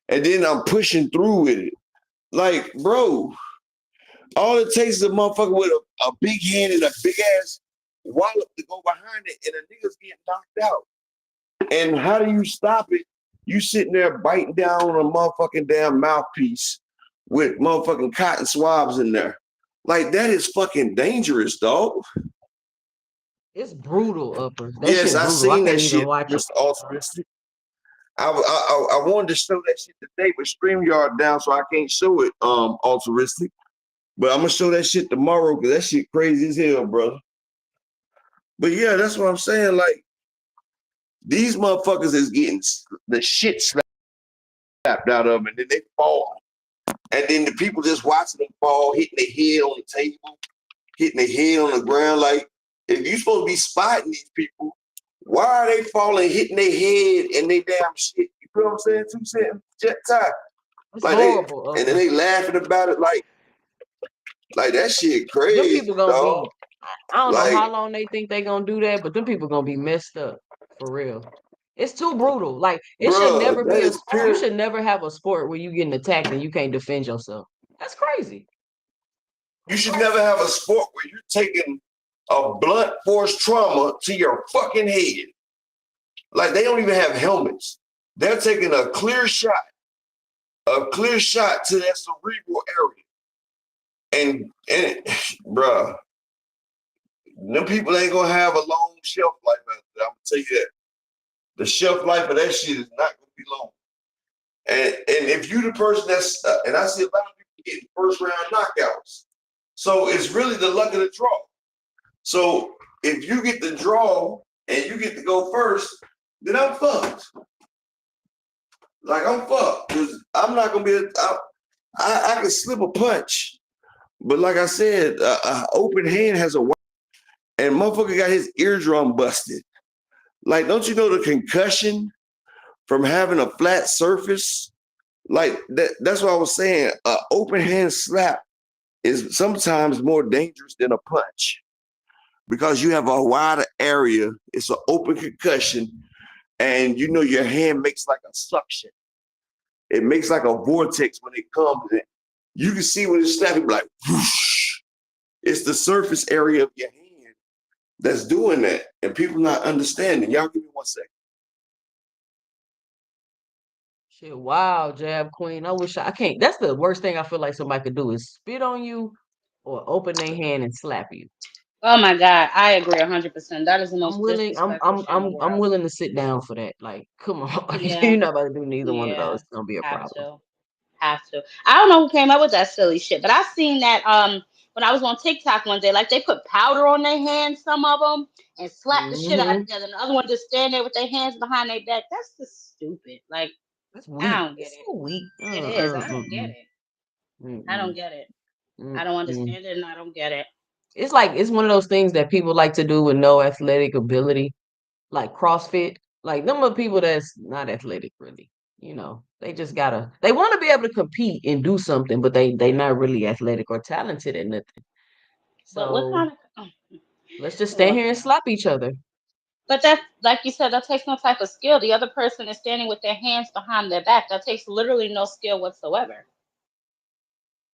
B: and then I'm pushing through with it. Like, bro, all it takes is a motherfucker with a big hand and a big ass wallop to go behind it, and a nigga's getting knocked out. And how do you stop it? You sitting there biting down on a motherfucking damn mouthpiece with motherfucking cotton swabs in there. Like that is fucking dangerous, dog.
D: It's brutal, Upper. That
B: Yes,
D: shit
B: I
D: brutal. I
B: seen
D: can't
B: that
D: even
B: shit,
D: watch it.
B: Mr. Altruistic. I wanted to show that shit today, but StreamYard down, so I can't show it altruistic. But I'm gonna show that shit tomorrow because that shit crazy as hell, brother. But yeah, that's what I'm saying. Like these motherfuckers is getting the shit slapped out of them, and then they fall. And then the people just watching them fall, hitting their head on the table, hitting their head on the ground. Like, if you supposed to be spotting these people, why are they falling, hitting their head and they damn shit? You know what I'm saying? 2 cents, jet time.
D: It's
B: Like they,
D: horrible,
B: and then
D: Upper.
B: they laughing about it like that shit
D: Them
B: crazy,
D: people gonna
B: dog.
D: be. I don't know
B: Like,
D: how long they think they gonna do that, but them people gonna be messed up for real. It's too brutal. Like it should
B: bruh,
D: never
B: that
D: be a.
B: is
D: You
B: pure.
D: should never have a sport where you getting attacked and you can't defend yourself. That's crazy.
B: You should never have a sport where you're taking a blunt force trauma to your fucking head. Like they don't even have helmets. They're taking a clear shot to that cerebral area. And bruh, them people ain't gonna have a long shelf life after that. I'm gonna tell you that. The shelf life of that shit is not gonna be long. And if you the person that's and I see a lot of people getting first round knockouts. So it's really the luck of the draw. So if you get the draw and you get to go first, then I'm fucked. Like I'm fucked because I'm not gonna be. I can slip a punch, but like I said, open hand has a and motherfucker got his eardrum busted. Like, don't you know the concussion from having a flat surface? Like that's what I was saying. An open hand slap is sometimes more dangerous than a punch because you have a wider area. It's an open concussion, and you know your hand makes like a suction. It makes like a vortex when it comes in. You can see when it's snapping, like whoosh. It's the surface area of your hand that's doing that, and people not understanding. Y'all give me 1 second.
D: Shit, wow, jab queen. I wish I can't. That's the worst thing I feel like somebody could do is spit on you or open their hand and slap you.
C: Oh my God, I agree 100%. That is the
D: I'm
C: most
D: willing.
C: disrespectful shit in the
D: I'm
C: world.
D: willing to sit down for that. Like, come on,
C: Yeah,
D: you're not about to do neither one of those.
C: yeah,
D: It's gonna be a
C: have
D: problem.
C: to, have to. I don't know who came up with that silly shit, but I seen that when I was on TikTok one day, like they put powder on their hands, some of them, and slap the shit out
D: Mm-hmm.
C: together, and the other one just stand there with their hands behind their back. That's just stupid. Like
D: That's
C: I
D: weak.
C: don't get
D: It's
C: it.
D: so weak.
C: It is. I don't get it. I don't
D: Mm-mm.
C: get it. I don't
D: Mm-mm.
C: understand it, and I don't get it.
D: It's like it's one of those things that people like to do with no athletic ability, like CrossFit. Like them are people that's not athletic really. You know, they just gotta. They want to be able to compete and do something, but they not really athletic or talented at nothing.
C: But what
D: So
C: kind of
D: let's just stand
C: look,
D: here and
C: man?
D: slap each other.
C: But that, like you said, that takes no type of skill. The other person is standing with their hands behind their back. That takes literally no skill whatsoever.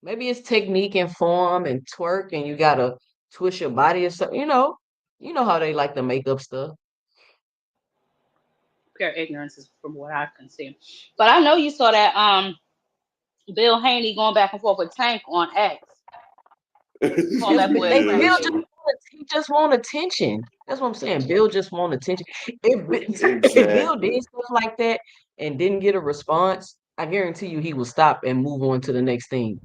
D: Maybe it's technique and form and twerk, and you gotta twist your body or something. You know, You know how they like to make up stuff.
C: Pure ignorance is from what I can see. But I know you saw that Bill Haney going back and forth with Tank on X. Call
D: It's
C: that boy a
D: they
B: Yeah,
C: crack
D: Bill
C: baby.
D: he just want attention. That's what I'm saying. Bill just want attention. If Bill
B: exactly.
D: did stuff like that and didn't get a response, I guarantee you he will stop and move on to the next thing.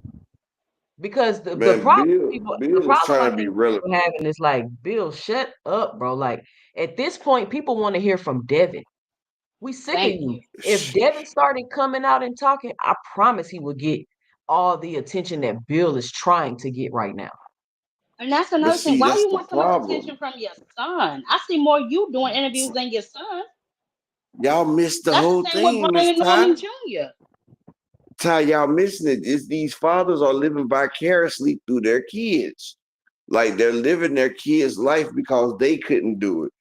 D: Because
B: Man,
D: the
B: Bill is
D: problem I
B: trying to be
D: think
B: relevant.
D: people having is like, Bill, shut up, bro. Like at this point, people want to hear from Devin. We sick of
C: Thank
D: you.
C: you.
D: If Devin started coming out and talking, I promise he would get all the attention that Bill is trying to get right now.
C: And that's
B: But
C: another thing.
B: see,
C: Why
B: that's
C: you
B: the
C: want so much
B: problem.
C: attention from your son? I see more you doing interviews than your son.
B: Y'all missed the
C: That's the
B: whole
C: same with
B: thing, Miss
C: Brian Norman
B: Ty.
C: Jr.
B: Ty, y'all missing it. It's these fathers are living vicariously through their kids. Like they're living their kids' life because they couldn't do it.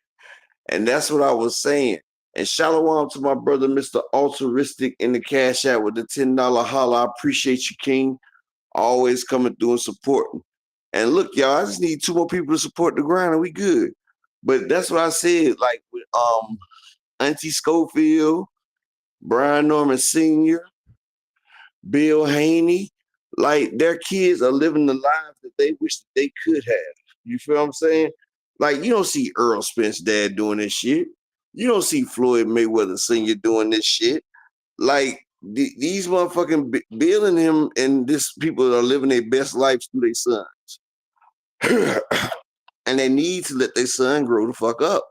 B: And that's what I was saying. And shalom to my brother, Mr. Altruistic in the cash out with the $10 holla. I appreciate you, King. Always coming through and supporting. And look, y'all, I just need two more people to support the grind and we good. But that's what I said, like with Auntie Schofield, Brian Norman Sr., Bill Haney, like their kids are living the lives that they wish that they could have. You feel what I'm saying? Like you don't see Earl Spence dad doing this shit. You don't see Floyd Mayweather Sr. doing this shit. Like these motherfucking Bill and him and this people are living their best lives through their sons. And they need to let their son grow the fuck up.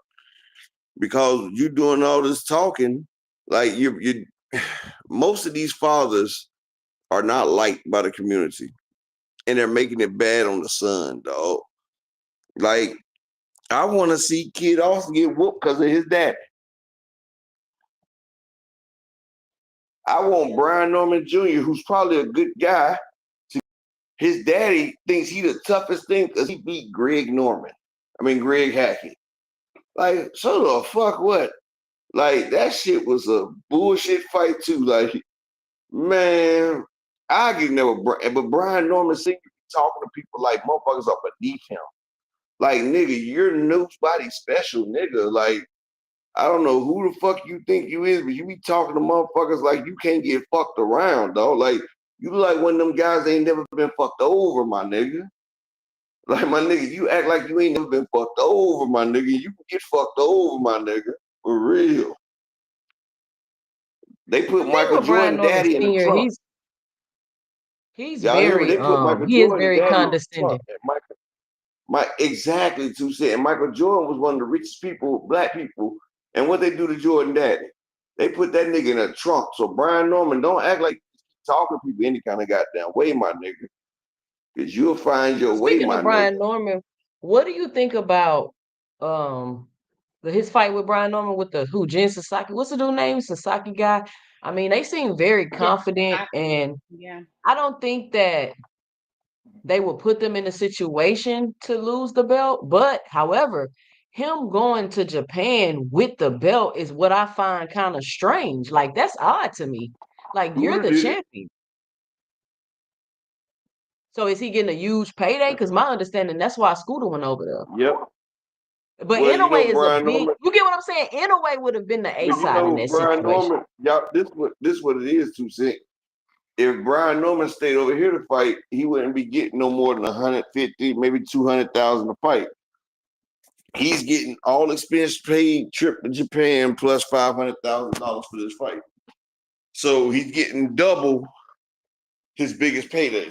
B: Because you doing all this talking, like you most of these fathers are not liked by the community. And they're making it bad on the son, dog. Like, I want to see Kid Austin get whooped because of his daddy. I want Brian Norman Jr., who's probably a good guy. His daddy thinks he the toughest thing because he beat Greg Hackett. Like, so the fuck what? Like, that shit was a bullshit fight too. Like, man, I get never, but Brian Norman Sr. talking to people like motherfuckers up beneath him. Like, nigga, you're nobody special, nigga. Like, I don't know who the fuck you think you is, but you be talking to motherfuckers like you can't get fucked around, dog. Like, you like one of them guys that ain't never been fucked over, my nigga. Like, my nigga, you act like you ain't never been fucked over, my nigga. You can get fucked over, my nigga. For real. They
D: The
B: put
D: thing
B: Michael
D: with Brian
B: Jordan
D: Norman
B: daddy in the
D: Sr.,
B: trunk.
D: he's
B: Y'all hear me?
D: very
B: They put Michael
D: he is
B: Jordan
D: very
B: daddy in the trunk.
D: condescending.
B: And exactly to say. And Michael Jordan was one of the richest people, black people. And what they do to Jordan daddy? They put that nigga in a trunk. So Brian Norman, don't act like you talking to people any kind of goddamn way, my nigga. Because you'll find your way,
D: Speaking
B: my
D: of
B: nigga.
D: Brian Norman, what do you think about um his fight with Brian Norman with the who Jen Sasaki? What's the dude name? Sasaki guy. I mean, they seem very
C: Yes,
D: confident,
C: exactly.
D: and
C: Yeah.
D: I don't think that they will put them in a situation to lose the belt. But however, him going to Japan with the belt is what I find kind of strange. Like that's odd to me. Like you're
B: Scooter
D: the
B: did it.
D: champion. So is he getting a huge payday? Because my understanding that's why Scooter went over there.
B: Yep.
D: But
B: Well,
D: in a
B: you
D: way,
B: know
D: is a
B: Brian
D: big.
B: Norman.
D: You get what I'm saying? In a way, would have been the A
B: But you
D: side in
B: know
D: that
B: Brian
D: situation.
B: Norman. Y'all, this what it is. To say, if Brian Norman stayed over here to fight, he wouldn't be getting no more than 150, maybe 200,000 a fight. He's getting all expense paid trip to Japan plus $500,000 for this fight. So he's getting double his biggest payday.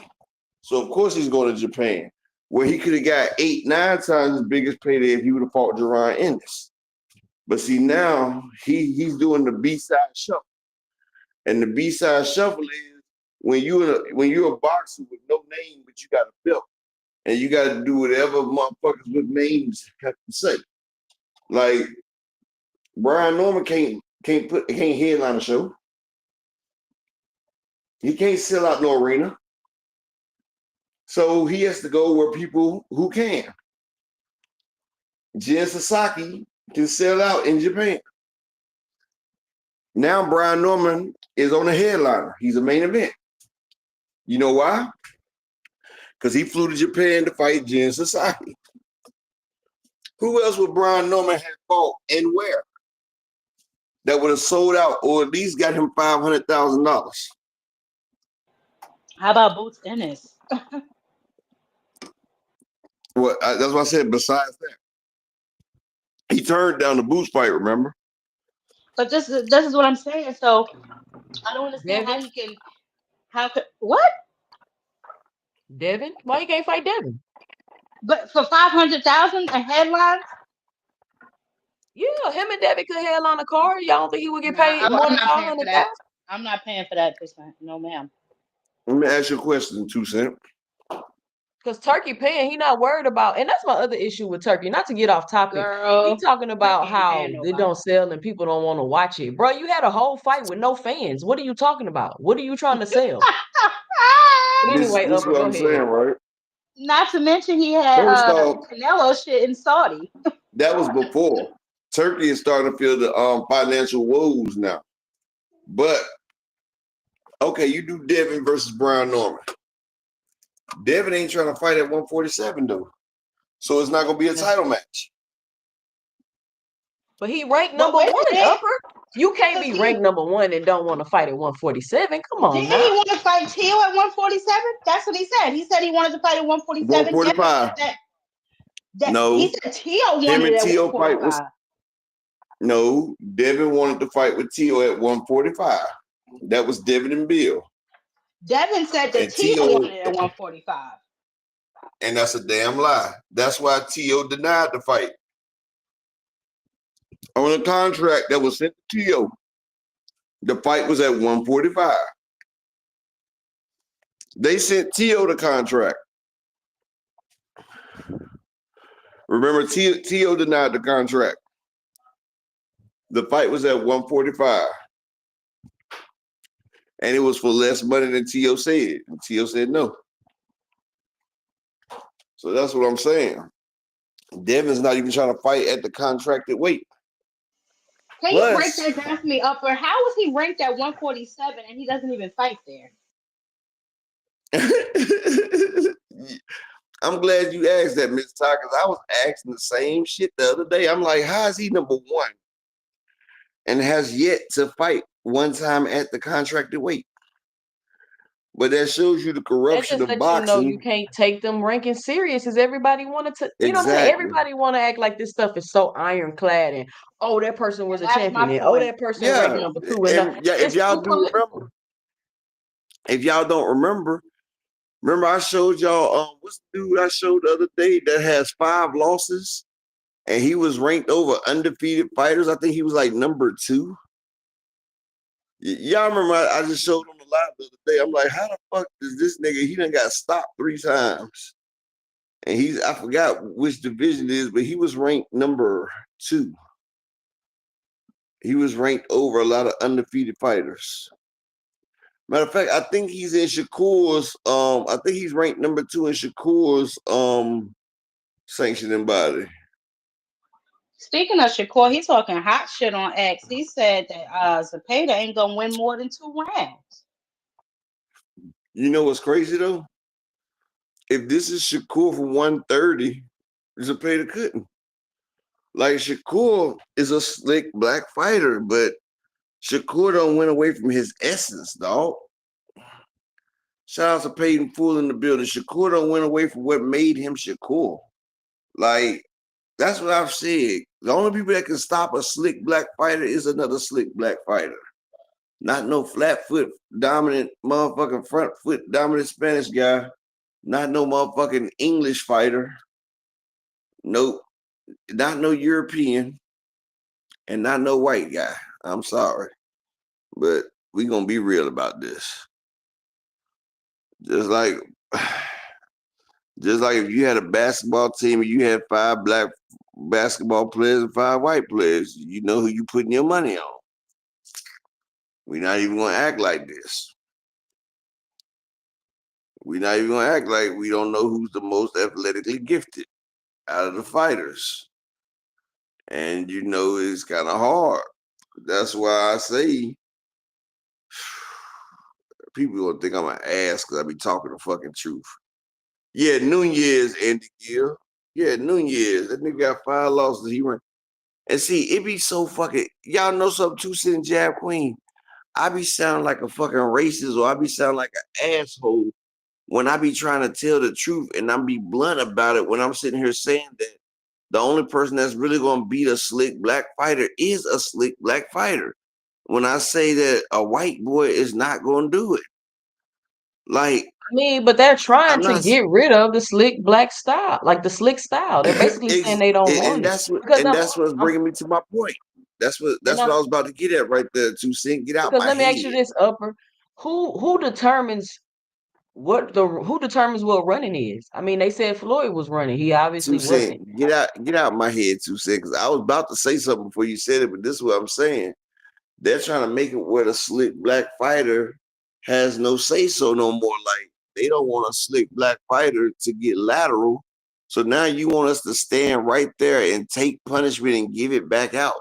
B: So of course he's going to Japan, where he could have got 8, 9 times his biggest payday if he would have fought Jerron Ennis. But see now he's doing the B-side shuffle, and the B-side shuffle is when you're a boxer with no name but you got a belt, and you got to do whatever motherfuckers with names have to say. Like Brian Norman can't headline a show. He can't sell out no arena. So he has to go where people who can. Jen Sasaki can sell out in Japan. Now Brian Norman is on the headliner. He's a main event. You know why? Because he flew to Japan to fight Jen Sasaki. Who else would Brian Norman have fought and where? That would have sold out or at least got him $500,000.
C: How about Boots Ennis?
B: Well, that's what I said. Besides that, he turned down the Boots fight. Remember?
C: But this is what I'm saying. So I don't understand how
D: Devin?
C: he can. How could what?
D: Devin? Why you can't fight Devin?
C: But for 500,000 a headline?
D: Yeah, him and Devin could headline a card. Y'all don't think he would get
C: Nah,
D: paid more
C: I'm
D: than
C: not
D: five
C: paying for
D: hundred
C: that.
D: thousand?
C: I'm not paying for that percent. No, ma'am.
B: Let me ask you a question, 2 Cent.
D: Because Turkey paying, he not worried about, and that's my other issue with Turkey. Not to get off topic, he
C: Girl,
D: talking about
C: Turkey ain't
D: how
C: paying
D: it
C: nobody.
D: don't sell and people don't want to watch it. Bro, you had a whole fight with no fans. What are you talking about? What are you trying to sell? But
B: This
D: anyway,
B: this is
D: Upper,
B: what
D: go
B: I'm saying,
D: ahead.
B: right?
C: Not to mention he had
B: First off,
C: Canelo shit in Saudi.
B: that was before. Turkey is starting to feel the financial woes now. But okay, you do Devin versus Brian Norman. Devin ain't trying to fight at 147 though, so it's not gonna be a
D: That's
B: title match.
D: But he ranked
C: But
D: number
C: wait a
D: one,
C: minute,
D: Upper. You can't
C: because
D: be ranked number one and don't want to fight at 147. Come on
C: didn't
D: now.
C: he want to fight Tio at 147? That's what he said. He said he wanted to fight at 147. Devin said
B: 145.
C: that he
B: No,
C: said Tio
B: him
C: wanted it
B: and
C: at
B: Tio fight was
C: 145.
B: no. Devin wanted to fight with Tio at 145. That was Devin and Bill
C: Devin said that
B: and
C: Tio
B: Tio,
C: wanted it at 145.
B: and that's a damn lie. That's why Tio denied the fight on a contract that was sent to Tio. The fight was at 145. They sent Tio the contract. Remember, Tio denied the contract. The fight was at 145. And it was for less money than Tio said. And Tio said no. So that's what I'm saying. Devin's not even trying to fight at the contracted weight.
C: Can you break
B: Plus,
C: that down for me, Upper? How was he ranked at 147 and he doesn't even fight there?
B: I'm glad you asked that, Miss Ty, because I was asking the same shit the other day. I'm like, how is he number one and has yet to fight one time at the contracted weight? But that shows you the
D: That
B: corruption
D: just
B: of
D: lets you know you
B: boxing.
D: can't take them rankings serious because everybody wanted to, you know what I'm saying?
B: Exactly.
D: Everybody want to act like this stuff is so ironclad and oh, that person was
C: And
D: a
C: that's
D: champion
C: my
D: and oh,
C: point.
D: that person ranked
B: Yeah.
D: number two and
B: And yeah, if
D: it's
B: y'all
D: too
B: do remember, if y'all don't remember I showed y'all what's the dude I showed the other day that has 5 losses and he was ranked over undefeated fighters. I think he was like number 2. Y'all remember I just showed on the live the other day. I'm like, how the fuck does this nigga? He done got stopped 3 times, and I forgot which division it is, but he was ranked number 2. He was ranked over a lot of undefeated fighters. Matter of fact, I think he's in Shakur's. I think he's ranked number 2 in Shakur's sanctioning body.
C: Speaking of Shakur, he's talking hot shit on X. He said that Zepeda ain't gonna win more than 2 rounds.
B: You know what's crazy though? If this is Shakur for 130, Zepeda couldn't. Like Shakur is a slick black fighter, but Shakur don't went away from his essence, dog. Shout out to Peyton Fool in the building. Shakur don't went away from what made him Shakur. Like, that's what I've said. The only people that can stop a slick black fighter is another slick black fighter. Not no flat foot dominant motherfucking front foot dominant Spanish guy. Not no motherfucking English fighter. Nope. Not no European. And not no white guy. I'm sorry. But we gonna be real about this. Just like if you had a basketball team and you had 5 black basketball players and 5 white players, you know who you putting your money on. We're not even gonna act like this. We're not even gonna act like we don't know who's the most athletically gifted out of the fighters. And you know it's kind of hard. That's why I say people gonna think I'm an ass because I be talking the fucking truth. Yeah, Nunez ended year. Yeah, Nunez. That nigga got 5 losses. He went and see it be so fucking. Y'all know something? 2 Cent Jab Queen. I be sounding like a fucking racist, or I be sounding like an asshole when I be trying to tell the truth, and I'm be blunt about it when I'm sitting here saying that the only person that's really gonna beat a slick black fighter is a slick black fighter. When I say that a white boy is not gonna do it, like
D: I mean, but they're trying
B: I'm
D: to
B: not.
D: get rid of the slick black style, like the slick style. They're basically saying they don't
B: And
D: want it
B: that's what
D: because
B: and that's what's
D: I'm
B: bringing me to my point. That's what
D: and
B: that's what I was about to get at right there. To sing, get out
D: because
B: my
D: let me ask you
B: head.
D: this, Upper, who determines who determines what running is? I mean, they said Floyd was running. He obviously
B: 2 Cent,
D: wasn't.
B: get out my head. 2 Cent, because I was about to say something before you said it, but this is what I'm saying. They're trying to make it where the slick black fighter has no say so no more. Like they don't want a slick black fighter to get lateral. So now you want us to stand right there and take punishment and give it back out.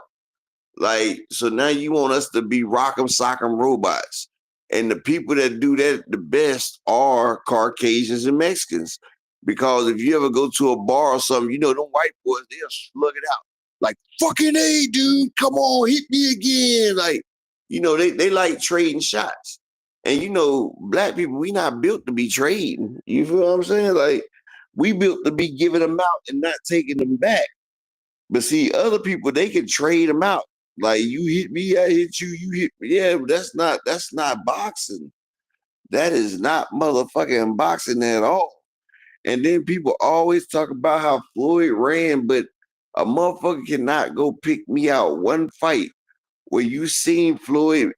B: Like, so now you want us to be rock'em sock'em robots. And the people that do that the best are Caucasians and Mexicans. Because if you ever go to a bar or something, you know, them white boys, they'll slug it out. Like, fucking A, dude, come on, hit me again. Like, you know, they like trading shots. And you know, black people, we not built to be trading. You feel what I'm saying? Like, we built to be giving them out and not taking them back. But see, other people they can trade them out. Like you hit me, I hit you, you hit me. Yeah, but that's not boxing. That is not motherfucking boxing at all. And then people always talk about how Floyd ran, but a motherfucker cannot go pick me out one fight where you seen Floyd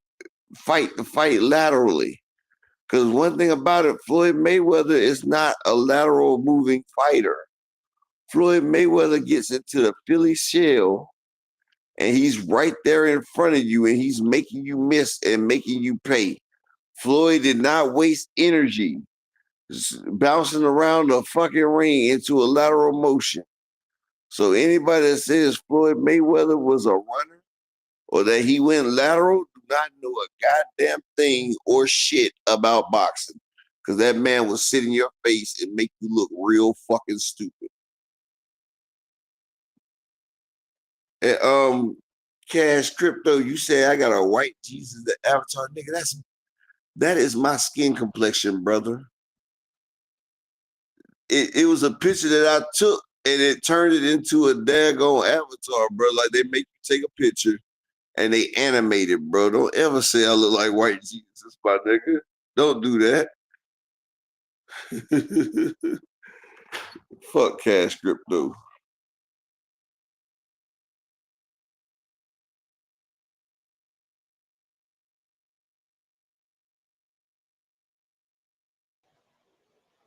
B: fight the fight laterally. Because one thing about it, Floyd Mayweather is not a lateral moving fighter. Floyd Mayweather gets into the Philly shell and he's right there in front of you and he's making you miss and making you pay. Floyd did not waste energy bouncing around the fucking ring into a lateral motion. So anybody that says Floyd Mayweather was a runner or that he went lateral do not know a goddamn thing or shit about boxing. Because that man will sit in your face and make you look real fucking stupid. And, Cash Crypto, you say I got a white Jesus the avatar, nigga. That is my skin complexion, brother. It was a picture that I took and it turned it into a daggone avatar, bro. Like they make you take a picture and they animate it, bro. Don't ever say I look like white Jesus, my nigga. Don't do that. Fuck Cash Crypto.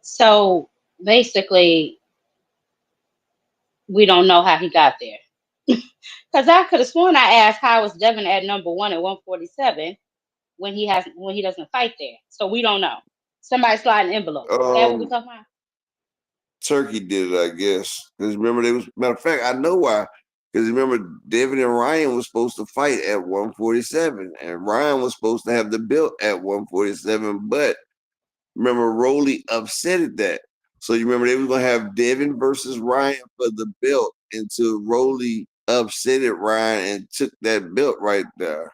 C: So basically, we don't know how he got there. Because I could have sworn I asked how was Devin at number one at 147 when he doesn't fight there. So we don't know. Somebody slide an envelope. Is that what we
B: Um,
C: talking about?
B: Turkey did it, I guess. Because remember, they was matter of fact, I know why. Because remember, David and Ryan was supposed to fight at 147, and Ryan was supposed to have the belt at 147, but remember, Rolly upsetted that. So you remember they was gonna have Devin versus Ryan for the belt until Rolly upsetted Ryan and took that belt right there.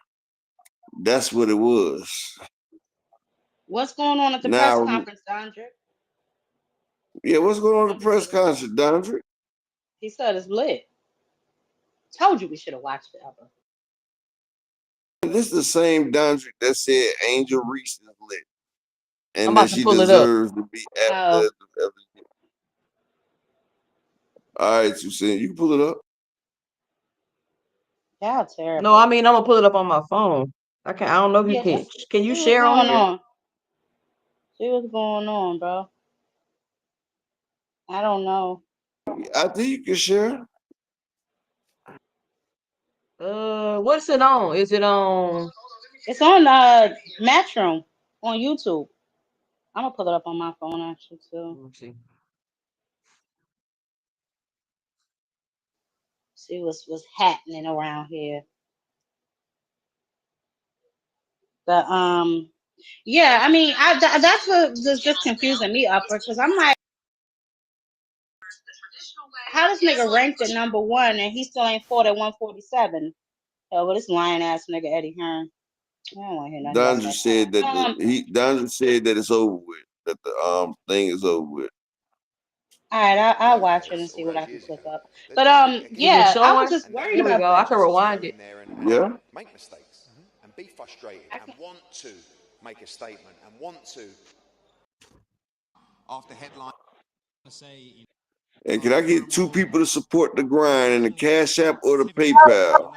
B: That's what it was.
C: What's going on at the press
B: Now,
C: conference, Dondra?
B: yeah, what's going on
C: Let
B: at the
C: me see
B: press
C: what's going
B: conference,
C: on.
B: Dondre?
C: He said it's lit. Told you we should have watched it, Upper.
B: This is the same Dondre that said Angel Reese is lit
D: I'm
B: and that
D: about to
B: she
D: pull it up.
B: deserves to be at
C: Oh,
B: all right, you said you can pull it up.
C: y'all
D: No, I
C: terrible.
D: mean I'm gonna pull it up on my phone. I don't know if you
C: Yeah,
D: can.
C: just
D: Can you
C: see what's
D: share on
C: going
D: here?
C: on. See what's going on, bro. I don't know.
B: I think you can share.
D: What's it on? Is it on?
C: It's on Matchroom on YouTube. I'm gonna pull it up on my phone actually too.
D: Let me see.
C: See what's happening around here. The yeah, I mean, that's what was just confusing me, Upper, because I'm like, How this nigga ranked at number one and he still ain't fought at 147? Oh, well, this lying ass nigga Eddie Hearn. I don't want to hear nothing about
B: Donja
C: that.
B: said that Donja said that it's over with. That the thing is over with.
C: All right, I'll watch it and see what I can click up. But
D: Is it
C: yeah, I was
D: showing?
C: just worried
D: Here we
C: about
D: go. I
C: that.
D: can rewind it.
B: Yeah.
A: make mistakes and be frustrated
C: I
A: and
C: can,
A: want to make a statement and want to. After headline, say,
B: And can I get two people to support the grind in the Cash App or the PayPal?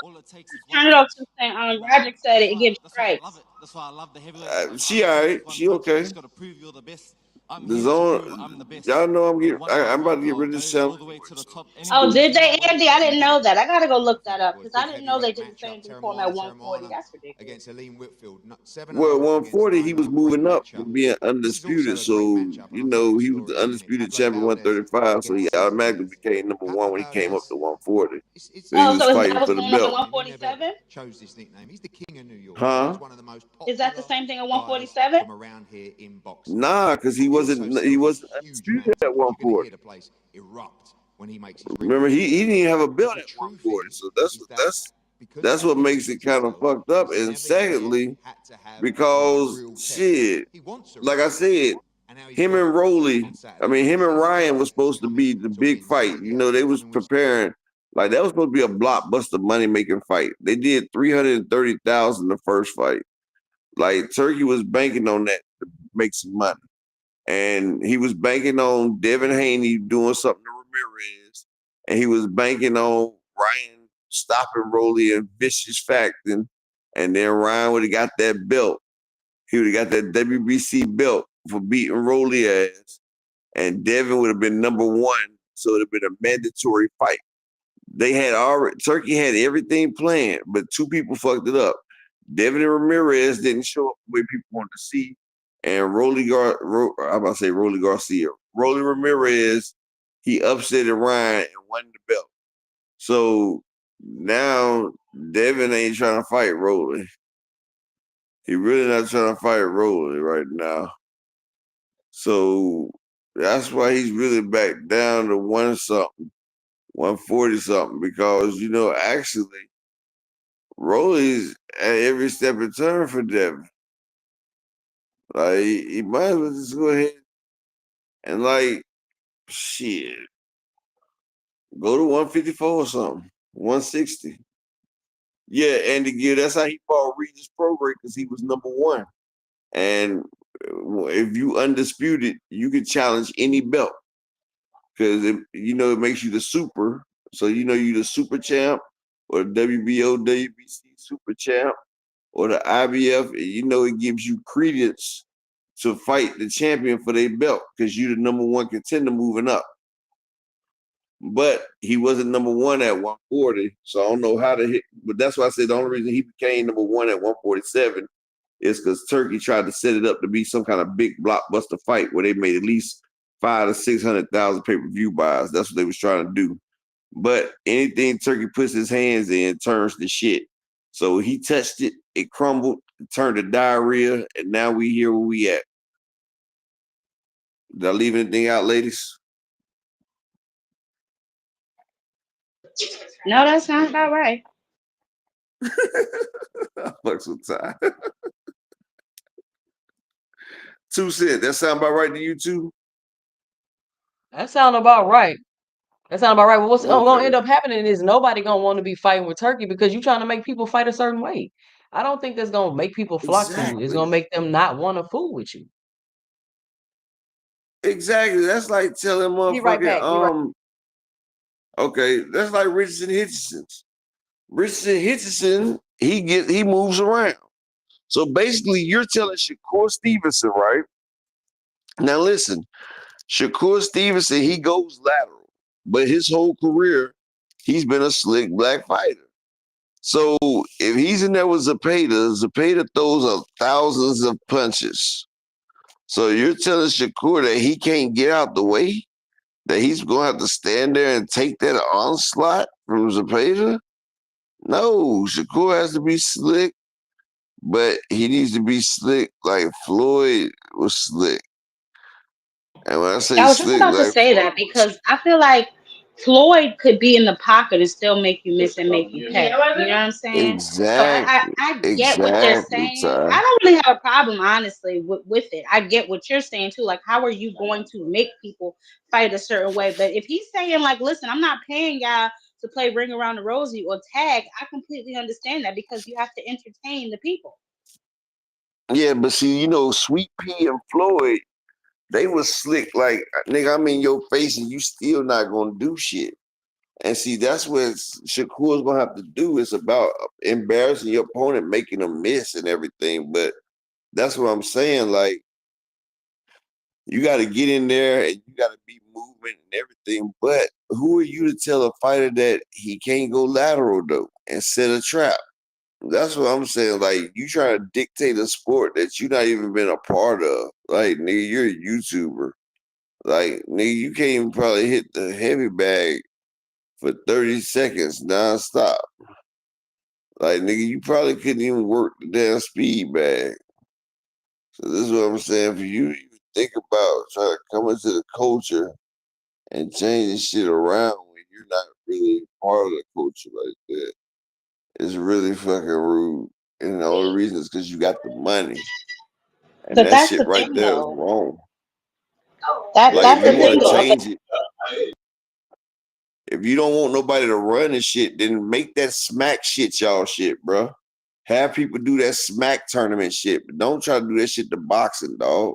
A: all it takes is one
C: turn it off
A: punch.
C: to saying Roger said it gives
A: That's why I love
C: strikes.
A: it. That's why I love the heavyweights. I
B: She
A: love
B: all
A: it.
B: right.
A: One
B: She
A: punch. You
B: okay.
A: just got to prove you're the best. I'm
B: The
A: here to prove
B: zone.
A: I'm the best.
B: Y'all know I'm getting.
A: One time
B: I'm about to get
A: I'll
B: rid of
A: go
B: this channel
A: all the way
B: anyway.
A: to the
B: So
A: top.
C: Oh,
A: Anyone
C: did
A: pushing
C: they,
A: my weight,
C: Andy?
A: I
C: I
A: can
C: didn't
A: beat.
C: know that. I gotta go look that
A: Thank you,
C: up
A: boys.
C: because I
A: Big
C: didn't know they
A: heavyweight
C: did the same
A: matchup.
C: thing for him at 140.
A: Terramana
C: That's ridiculous.
A: against Aleem Whitfield. 7-0
B: well,
A: against
B: 140 he
A: 9-0.
B: was
A: Great
B: moving up
A: matchup.
B: from being
A: This is
B: undisputed.
A: also a great
B: So
A: matchup, and I'll tell you the
B: he was
A: story
B: the
A: in a minute.
B: undisputed
A: Pablo
B: champion
A: Valdez
B: 135. So he
A: against Cesar
B: automatically
A: Diaz.
B: became number one
A: Pablo
B: when he came up
A: Valdez,
B: to 140. But he
C: Oh,
B: was
C: so is
B: fighting
C: that
B: for
C: what's
B: the
C: going on at
B: belt.
A: and he never
C: 147?
A: chose this nickname. He's the king of New York.
B: Huh?
A: He's one of the most
C: Is that the
A: popular
C: same thing at
A: guys
C: 147?
A: from around here in boxing.
B: Nah, because he
A: He also
B: wasn't. He
A: sells these
B: wasn't
A: huge
B: undisputed
A: fans
B: at
A: tickets. You're going to
B: 140.
A: hear the place erupt when he makes his ring
B: Remember, he
A: debut.
B: didn't even have a belt
A: Because the
B: at
A: truth
B: 140. So
A: is that because of
B: that's
A: that
B: what makes it
A: history to
B: kind of
A: sell,
B: fucked up.
A: he's
B: And
A: never yet
B: secondly,
A: had to have a
B: because
A: real test.
B: shit,
A: He wants a
B: like
A: real
B: I
A: test,
B: said,
A: and now he's
B: him
A: got
B: and
A: it
B: Rolly,
A: on Saturday.
B: him and
A: Cesar
B: Ryan was
A: Diaz is
B: supposed to
A: coming
B: be the
A: to
B: big
A: win.
B: fight.
A: Cesar
B: You
A: Diaz
B: know,
A: is
B: they was
A: coming with speed.
B: preparing like that was supposed to be a blockbuster money making fight. They did 330,000 the first fight. Like Turkey was banking on that to make some money. And he was banking on Devin Haney doing something to Ramirez. And he was banking on Ryan stopping Rolly and vicious fact. And then Ryan would have got that belt. He would have got that WBC belt for beating Rolly ass. And Devin would have been number one. So it would have been a mandatory fight. They had already Turkey had everything planned, but two people fucked it up. Devin and Ramirez didn't show up the way people wanted to see, and I'm about to say Rolly Garcia, Rolly Ramirez, he upset Ryan and won the belt. So now Devin ain't trying to fight Rolly. He really not trying to fight Rolly right now. So that's why he's really back down to 140 something, because actually Rolly's at every step and turn for Devin. Like he might as well just go ahead and shit, go to 154 or something, 160. Yeah, Andy Gill, that's how he fought Regis Prograis, because he was number one. And if you undisputed, you can challenge any belt, because it makes you the super. So you the super champ or the WBO, WBC super champ or the IBF. It gives you credence to fight the champion for their belt, because you the number one contender moving up. But he wasn't number one at 140, so I don't know how to hit. But that's why I said the only reason he became number one at 147 is because Turkey tried to set it up to be some kind of big blockbuster fight where they made at least 500,000 to 600,000 pay-per-view buys. That's what they was trying to do. But anything Turkey puts his hands in turns to shit. So he touched it, it crumbled, it turned to diarrhea, and now we here where we at. Did I leave anything out, ladies?
C: No, that sounds about right.
B: Fuck some time. 2 cents. That sound about right to you too?
D: That sound about right. That sound about right. But what's going to
B: Okay.
D: end up happening is nobody going to want to be fighting with Turkey because you're trying to make people fight a certain way. I don't think that's going to make people flock to you. It's going to
B: Exactly.
D: make them not want to fool with you.
B: Exactly. That's like telling
D: Be right
B: motherfucking
D: back. Be right.
B: okay, that's like Richardson Hitchenson's. Richardson Hitchinson, he moves around. So basically you're telling Shakur Stevenson, right? Now listen, Shakur Stevenson, he goes lateral, but his whole career, he's been a slick black fighter. So if he's in there with Zepeda throws up thousands of punches. So you're telling Shakur that he can't get out the way? That he's going to have to stand there and take that onslaught from Zepeda? No, Shakur has to be slick, but he needs to be slick like Floyd was slick. And when I say
C: I was just
B: slick
C: about to
B: like
C: say
B: Floyd
C: that
B: was,
C: because I feel like Floyd could be in the pocket and still make you miss and make you pay. You know what I'm saying? So
B: Exactly.
C: I get what they're
B: Exactly,
C: saying.
B: Ty.
C: I don't really have a problem, honestly, with it. I get what you're saying too. Like, how are you going to make people fight a certain way? But if he's saying, like, listen, I'm not paying y'all to play Ring Around the Rosie or tag, I completely understand that because you have to entertain the people.
B: Yeah, but see, Sweet Pea and Floyd, they was slick like, nigga, I'm in your face and you still not gonna do shit. And see, that's what Shakur's gonna have to do. It's about embarrassing your opponent, making them miss and everything. But that's what I'm saying. Like, you got to get in there and you got to be moving and everything. But who are you to tell a fighter that he can't go lateral though and set a trap? That's what I'm saying. Like, you trying to dictate a sport that you not even been a part of. Like, nigga, you're a YouTuber. Like, nigga, you can't even probably hit the heavy bag for 30 seconds nonstop. Like, nigga, you probably couldn't even work the damn speed bag. So this is what I'm saying. For you to even think about trying to come into the culture and changing shit around when you're not really part of the culture like that, it's really fucking rude. And the only reason is because you got the money. And
C: But
B: that
C: that's
B: shit
C: the
B: right
C: thing,
B: there is
C: though.
B: wrong.
C: That
B: Like, if
C: that's
B: you
C: the
B: want
C: thing,
B: to
C: though.
B: change it, if you don't want nobody to run and shit, then make that smack shit y'all shit, bro. Have people do that smack tournament shit, but don't try to do that shit to boxing, dog.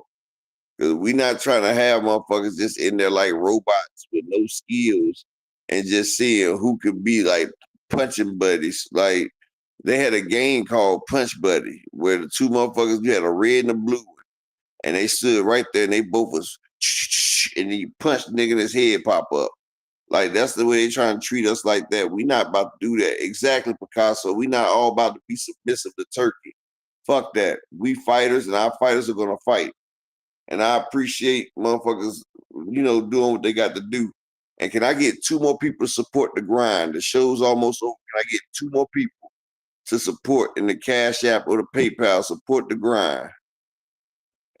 B: Because we not trying to have motherfuckers just in there like robots with no skills and just seeing who could be like punching buddies. Like, they had a game called Punch Buddy where the two motherfuckers, you had a red and a blue one, and they stood right there and they both was and then you punch the nigga in his head pop up. Like, that's the way they trying to treat us like that. We not about to do that. Exactly, Picasso. We not all about to be submissive to Turkey. Fuck that. We fighters and our fighters are gonna fight. And I appreciate motherfuckers, doing what they got to do. And can I get two more people to support the grind? The show's almost over. Can I get two more people to support in the Cash App or the PayPal, support the grind?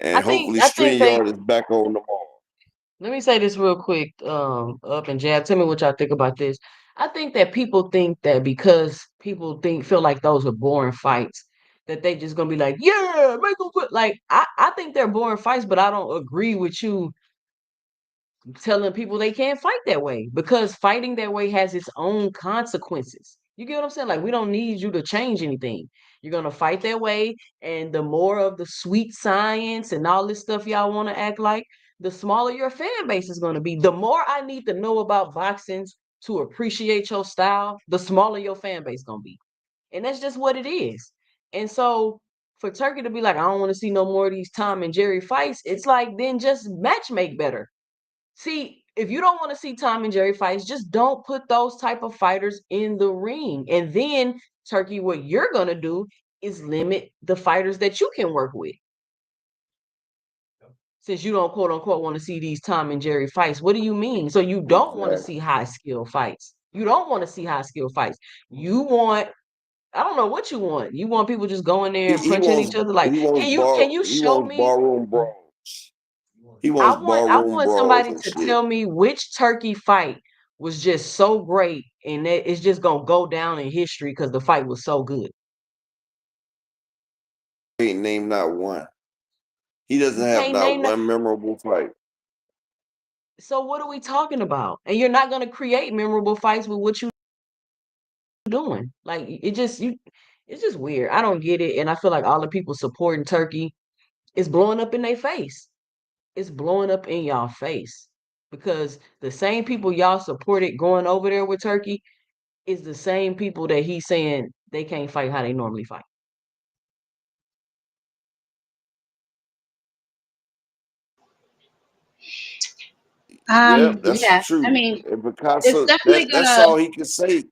D: I
B: And
D: think
B: hopefully
D: I think they
B: StreamYard is back on tomorrow.
D: let me say this real quick, up and Jab. Tell me what y'all think about this. I think that people think that because people feel like those are boring fights, that they just gonna be like, yeah, make them put like I think they're boring fights, but I don't agree with you telling people they can't fight that way because fighting that way has its own consequences. You get what I'm saying? Like, we don't need you to change anything. You're gonna fight that way, and the more of the sweet science and all this stuff y'all want to act like, the smaller your fan base is gonna be. The more I need to know about boxing to appreciate your style, the smaller your fan base gonna be. And that's just what it is. And so for Turkey to be like, I don't want to see no more of these Tom and Jerry fights, it's like, then just match make better. See, if you don't want to see Tom and Jerry fights, just don't put those type of fighters in the ring. And then, Turkey, what you're gonna do is limit the fighters that you can work with. Since you don't quote unquote want to see these Tom and Jerry fights, what do you mean? So you don't want to
B: Exactly.
D: see high skill fights. You don't want to see high skill fights. You want, I don't know what you want. You want people just going there
B: He,
D: and
B: he
D: punching
B: wants
D: each other. Like,
B: he wants bar
D: can you
B: he
D: show
B: wants
D: me?
B: ballroom brawls. He wants
D: I
B: ballroom
D: want
B: brawls
D: somebody
B: and
D: to
B: shit.
D: tell me which Turkey fight was just so great and that it's just gonna go down in history because the fight was so good.
B: He ain't named not one. He doesn't
D: You
B: have
D: can't
B: not
D: name that.
B: one memorable fight.
D: So what are we talking about? And you're not gonna create memorable fights with what you're doing. Like, it's just weird. I don't get it. And I feel like all the people supporting Turkey is blowing up in their face. It's blowing up in y'all face. Because the same people y'all supported going over there with Turkey is the same people that he's saying they can't fight how they normally fight.
B: Yep, that's the
C: Yeah. I
B: truth.
C: mean,
B: And
C: it's
B: Picasso,
C: definitely
B: that's
C: gonna.
B: all he can say.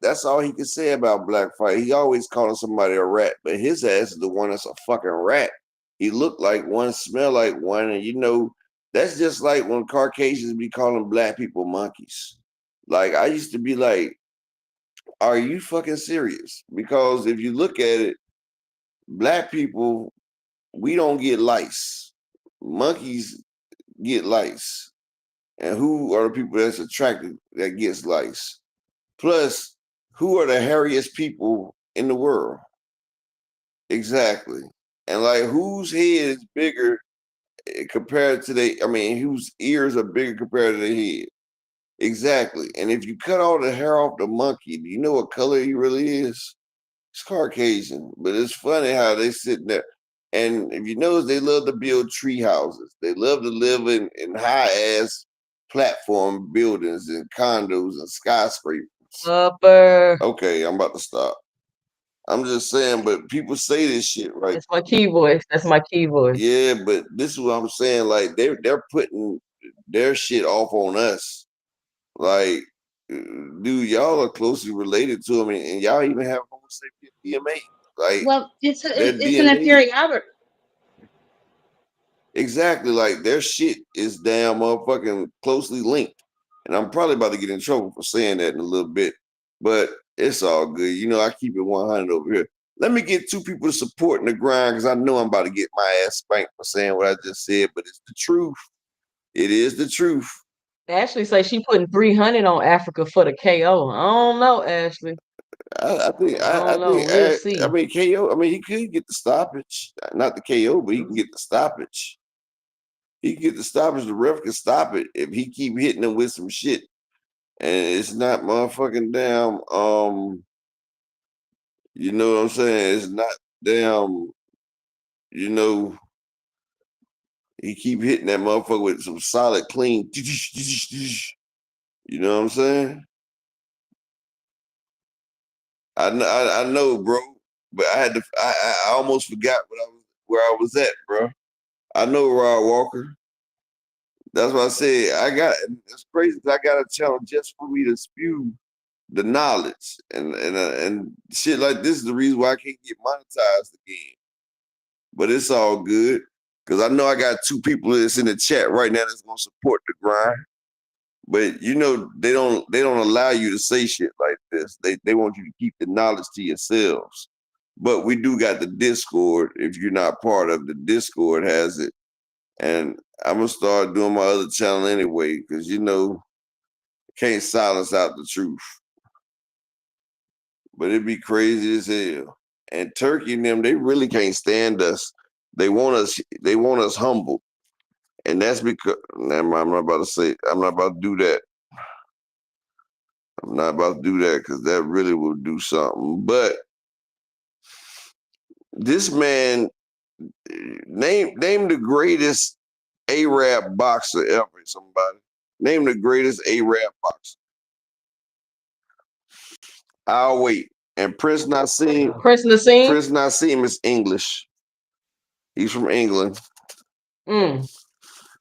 B: That's all he can say about Black Fight. He always calling somebody a rat, but his ass is the one that's a fucking rat. He looked like one, smell like one, and that's just like when Caucasians be calling black people monkeys. Like, I used to be like, are you fucking serious? Because if you look at it, black people, we don't get lice. Monkeys get lice. And who are the people that's attracted that gets likes? Plus, who are the hairiest people in the world? Exactly. And like, whose head is bigger compared to whose ears are bigger compared to their head? Exactly. And if you cut all the hair off the monkey, do you know what color he really is? It's Caucasian. But it's funny how they sitting there. And if you notice, they love to build tree houses. They love to live in high ass platform buildings and condos and skyscrapers.
D: Upper.
B: Okay, I'm about to stop. I'm just saying, but people say this shit, right?
D: That's my key voice. That's my key voice.
B: Yeah, but this is what I'm saying. Like they're putting their shit off on us. Like, dude, y'all are closely related to them, and y'all even have Homo sapien DNA. Like
C: Well,
B: their
C: it's an
B: DNA,
C: inferiority.
B: exactly. Like their shit is damn motherfucking closely linked. And I'm probably about to get in trouble for saying that in a little bit, but it's all good. You know, I keep it 100 over here. Let me get two people to support in the grind because I know I'm about to get my ass spanked for saying what I just said, but it's the truth. It is the truth.
D: Ashley say she putting 300 on Africa for the KO. I don't know, Ashley.
B: I think
D: I
B: I
D: don't know.
B: think
D: We'll see.
B: I mean KO. I mean he could get the stoppage, not the KO, but he can get the stoppage. He can get the stoppage. The ref can stop it if he keep hitting him with some shit, and it's not motherfucking damn. You know what I'm saying? It's not damn. You know, he keep hitting that motherfucker with some solid, clean. You know what I'm saying? I know, bro, but I had to. I almost forgot where I was at, bro. I know Rod Walker. That's what I said. It's crazy 'cause I got a channel just for me to spew the knowledge and shit like this is the reason why I can't get monetized again. But it's all good because I know I got two people that's in the chat right now that's gonna support the grind. But you know they don't allow you to say shit like this. They want you to keep the knowledge to yourselves. But we do got the Discord. If you're not part of the Discord, has it. And I'm gonna start doing my other channel anyway, because you know, can't silence out the truth. But it'd be crazy as hell. And Turkey and them, they really can't stand us. They want us humble. And that's because I'm not about to say I'm not about to do that. I'm not about to do that because that really will do something. But this man, name the greatest Arab boxer ever. Somebody name the greatest Arab boxer. I'll wait. And Prince Nassim.
D: Prince Nassim.
B: Prince Nassim is English. He's from England.
D: Mm.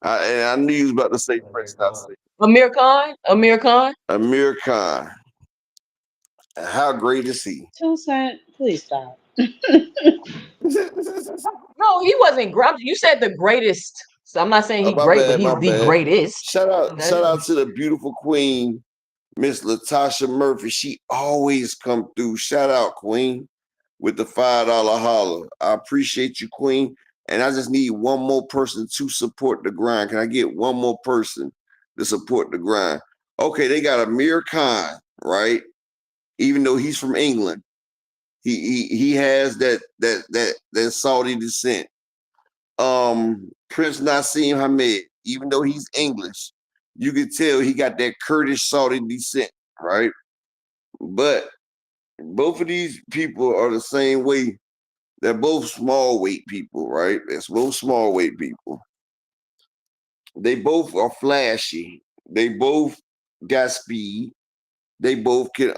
B: And I knew you was about to say Prince Nassim.
D: Amir Khan. Amir Khan.
B: Amir Khan. How great is he?
C: 2 cent. Please stop.
D: No, he wasn't great. You said the greatest. So I'm not saying
B: Oh,
D: he's
B: my
D: great, but
B: bad,
D: he's
B: my
D: the
B: bad.
D: greatest.
B: Shout out to the beautiful queen, Miss Latasha Murphy. She always come through. Shout out, Queen, with the $5 holler. I appreciate you, Queen. And I just need one more person to support the grind. Can I get one more person to support the grind? Okay, they got Amir Khan, right? Even though he's from England, he has that Saudi descent. Prince Nassim Hamed, even though he's English, you can tell he got that Kurdish Saudi descent, right? But both of these people are the same way. They're both small weight people, right? They're both small weight people. They both are flashy. They both got speed. They both can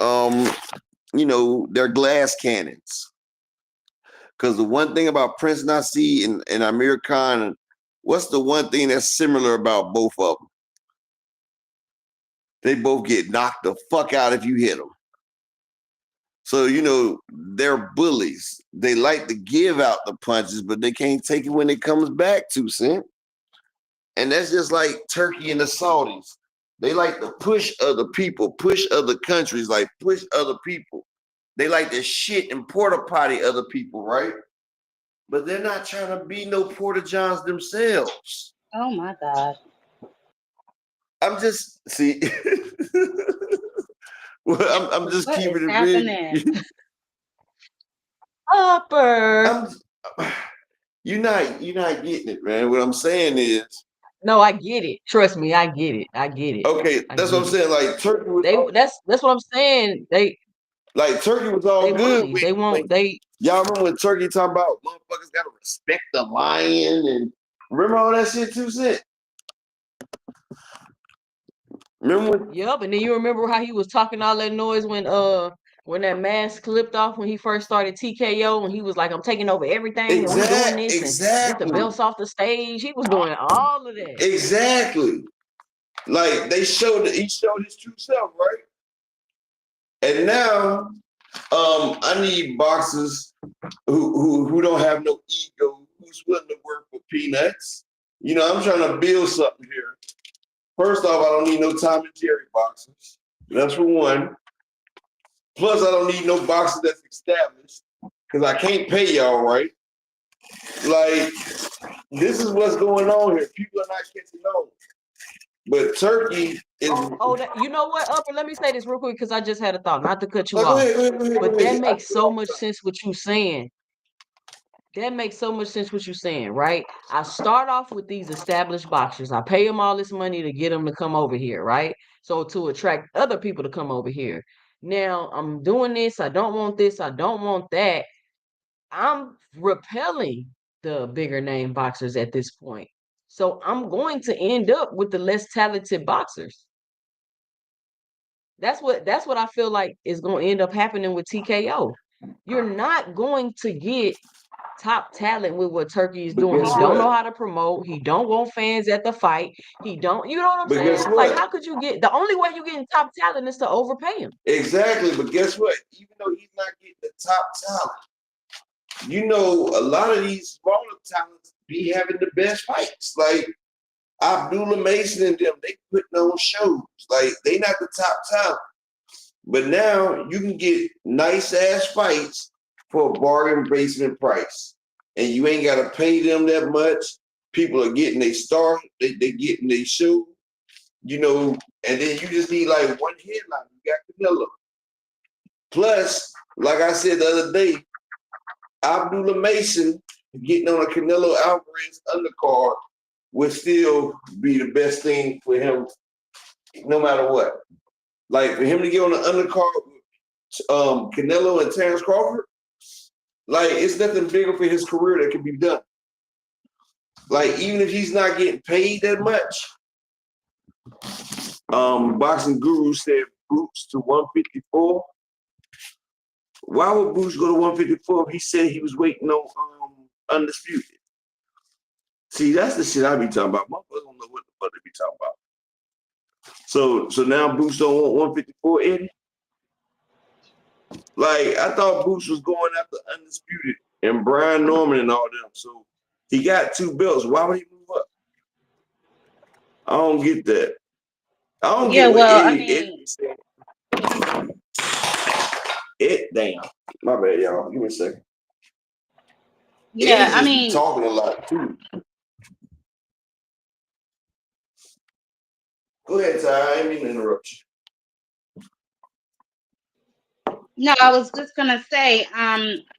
B: they're glass cannons. Because the one thing about Prince Nassim and Amir Khan, what's the one thing that's similar about both of them? They both get knocked the fuck out if you hit them. So, you know, they're bullies. They like to give out the punches, but they can't take it when it comes back to Cent. And that's just like Turkey and the Saudis. They like to push other people, push other countries, like push other people. They like to shit and porta potty other people, right? But they're not trying to be no porta johns themselves.
C: Oh my God.
B: I'm just see. Well, I'm just
C: What is
B: keeping it
C: happening?
B: real.
D: Upper.
B: I'm you're not getting it, man. What I'm saying is,
D: No, I get it. Trust me, I get it. I get it.
B: okay,
D: I
B: that's what
D: get
B: I'm
D: it.
B: saying. Like Turkey was all,
D: That's what I'm saying.
B: Turkey was all
D: They
B: good
D: money. They
B: when
D: won't they
B: y'all remember when Turkey talking about motherfuckers gotta respect the lion and remember all that shit too, Cent? Remember when
D: Yep, and then you remember how he was talking all that noise when that mask clipped off when he first started TKO and he was like, I'm taking over everything and we doing this and get the
B: exactly.
D: belts off the stage. He was doing all of that.
B: Exactly. Like he showed his true self, right? And now I need boxers who don't have no ego, who's willing to work for peanuts. You know, I'm trying to build something here. First off, I don't need no Tom and Jerry boxers. That's for one. Plus, I don't need no boxer that's established because I can't pay y'all right. Like, this is what's going on here. People are not catching on. But Turkey is.
D: You know what, Upper? Let me say this real quick because I just had a thought, not to cut you
B: Go
D: off.
B: ahead,
D: But that makes so much sense what you're saying. That makes so much sense what you're saying, right? I start off with these established boxers. I pay them all this money to get them to come over here, right? So to attract other people to come over here. Now I'm doing this. I don't want this. I don't want that. I'm repelling the bigger name boxers at this point. So I'm going to end up with the less talented boxers. That's what I feel like is going to end up happening with TKO. You're not going to get top talent with what Turkey is
B: But
D: doing. He
B: guess
D: don't know
B: what?
D: how to promote. He don't want fans at the fight. He don't, you know what I'm
B: But guess
D: saying? Like,
B: what?
D: how could you get the only way you getting top talent is to overpay him?
B: Exactly. But guess what? Even though he's not getting the top talent, you know, a lot of these smaller talents be having the best fights. Like Abdullah Mason and them, they putting on shows. Like they not the top talent. But now you can get nice ass fights for a bargain basement price. And you ain't gotta pay them that much. People are getting their start, they getting their show, you know, and then you just need like one headline. You got Canelo. Plus, like I said the other day, Abdullah Mason getting on a Canelo Alvarez undercard would still be the best thing for him, no matter what. Like for him to get on the undercard with Canelo and Terrence Crawford, like it's nothing bigger for his career that can be done. Like even if he's not getting paid that much, Boxing Guru said Boots to 154. Why would Boots go to 154 if he said he was waiting on Undisputed? See, that's the shit I be talking about. Motherfuckers don't know what the fuck they be talking about. So now Boots don't want 154, Eddie? Like, I thought Boots was going after Undisputed and Brian Norman and all them. So he got 2 belts. Why would he move up? I don't get that. I don't
C: Yeah,
B: get what
C: well, I
B: Eddie
C: mean,
B: said. Damn. My bad, y'all. Give me a second.
C: yeah,
B: Eddie
C: I
B: just be
C: mean,
B: talking a lot, too. Go ahead, Ty. I ain't mean to interrupt you.
C: no, I was just gonna say,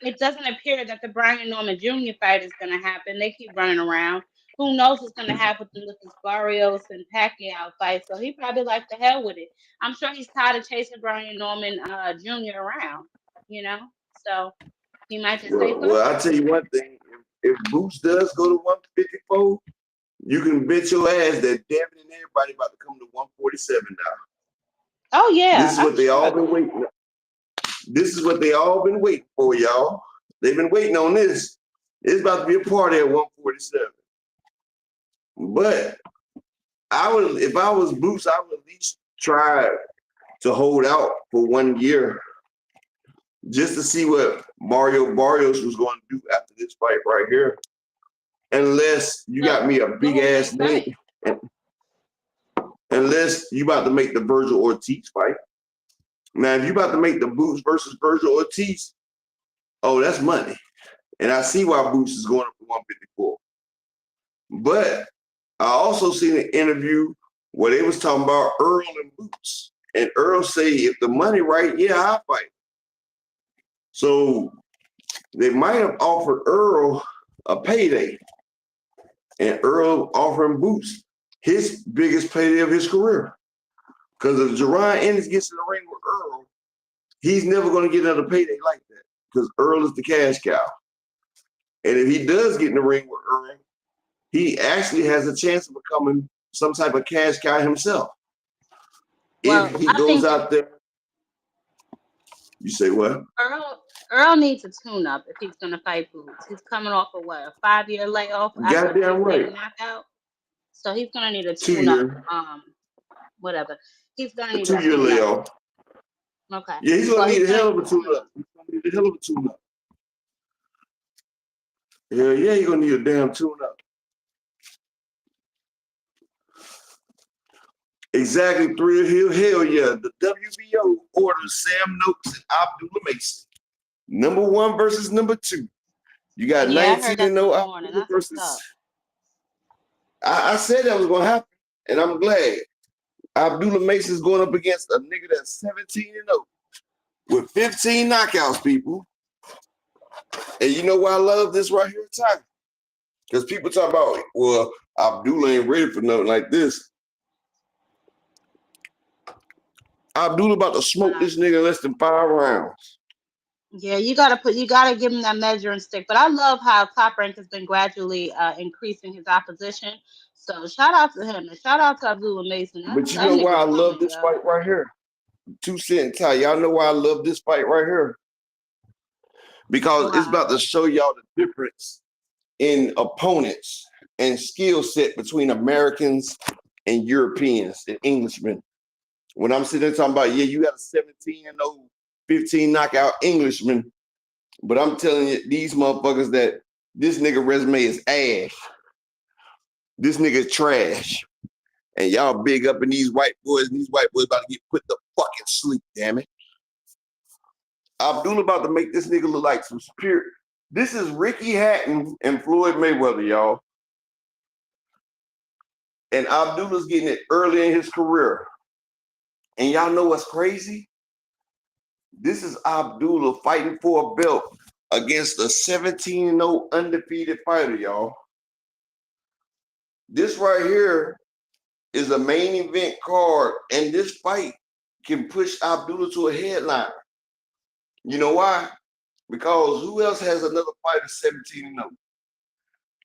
C: it doesn't appear that the Brian Norman Jr. fight is gonna happen. They keep running around. Who knows what's gonna happen with this Barrios and Pacquiao fight? So he probably like the hell with it. I'm sure he's tired of chasing Brian Norman Jr. around, you know. So he might just say fuck
B: Well,
C: it.
B: I'll tell you one thing. If Boots does go to 154, you can bet your ass that Devin and everybody about to come to 147 now.
C: Oh yeah,
B: This is
C: I'm
B: what they all
C: sure.
B: been waiting. This is what they all been waiting for, y'all. They've been waiting on this. It's about to be a party at 147. But if I was Boots, I would at least try to hold out for 1 year just to see what Mario Barrios was going to do after this fight right here. Unless you got me a big
C: Who would he
B: ass name,
C: fight?
B: unless you about to make the Virgil Ortiz fight. Now, if you about to make the Boots versus Virgil Ortiz, oh, that's money. And I see why Boots is going up to 154. But I also seen an interview Well, they was talking about Earl and Boots. And Earl say, if the money right, yeah, I'll fight. So they might have offered Earl a payday. And Earl offering Boots his biggest payday of his career. Because if Jerron Ennis gets in the ring with Earl, he's never going to get another payday like that. Because Earl is the cash cow. And if he does get in the ring with Earl, he actually has a chance of becoming some type of cash cow himself.
C: Well,
B: If he
C: I
B: goes
C: think
B: out there, you say what?
C: Earl needs a tune-up if he's gonna fight Boots. He's coming off of what, a 5-year layoff after a
B: Goddamn
C: big
B: right.
C: knockout. So he's gonna need a
B: 2
C: tune-up.
B: year,
C: Whatever. He's gonna
B: a
C: need a
B: 2 year
C: tune-up.
B: layoff.
C: Okay.
B: Yeah, he's
C: Well,
B: gonna
C: he's
B: need a
C: gonna
B: hell
C: need
B: of a
C: a
B: tune
C: tune-up.
B: up. He's gonna need a hell of a tune up. Yeah, he's gonna need a damn tune up. Exactly, hell yeah. The WBO orders Sam Noakes and Abdullah Mason. Number 1 versus number 2. You got
C: Yeah, I
B: 19
C: heard that
B: and
C: this
B: 0
C: morning.
B: Abdullah
C: That's what's
B: versus.
C: up.
B: I said that was gonna happen, and I'm glad. Abdullah Mason's going up against a nigga that's 17 and 0 with 15 knockouts, people. And you know why I love this right here, Ty? Because people talk about, well, Abdullah ain't ready for nothing like this. Abdullah about to smoke this nigga in less than 5 rounds.
C: Yeah, you gotta give him that measuring stick. But I love how Top Rank has been gradually increasing his opposition. So shout out to him and shout out to Abdullah Mason.
B: But you
C: That
B: know why I
C: nigga
B: love
C: coming,
B: this
C: yo.
B: fight right here? 2 Cent Ty. Y'all know why I love this fight right here? Because it's
C: Wow.
B: about to show y'all the difference in opponents and skill set between Americans and Europeans and Englishmen. When I'm sitting there talking about, yeah, you got a 17 and 0, 15 knockout Englishman, but I'm telling you, these motherfuckers that this nigga resume is ass. This nigga trash. And y'all big up in these white boys, and these white boys about to get put to fucking sleep, damn it. Abdullah about to make this nigga look like some spirit. This is Ricky Hatton and Floyd Mayweather, y'all. And Abdullah's getting it early in his career. And y'all know what's crazy? This is Abdullah fighting for a belt against a 17-0 undefeated fighter, y'all. This right here is a main event card, and this fight can push Abdullah to a headliner. You know why? Because who else has another fighter 17-0?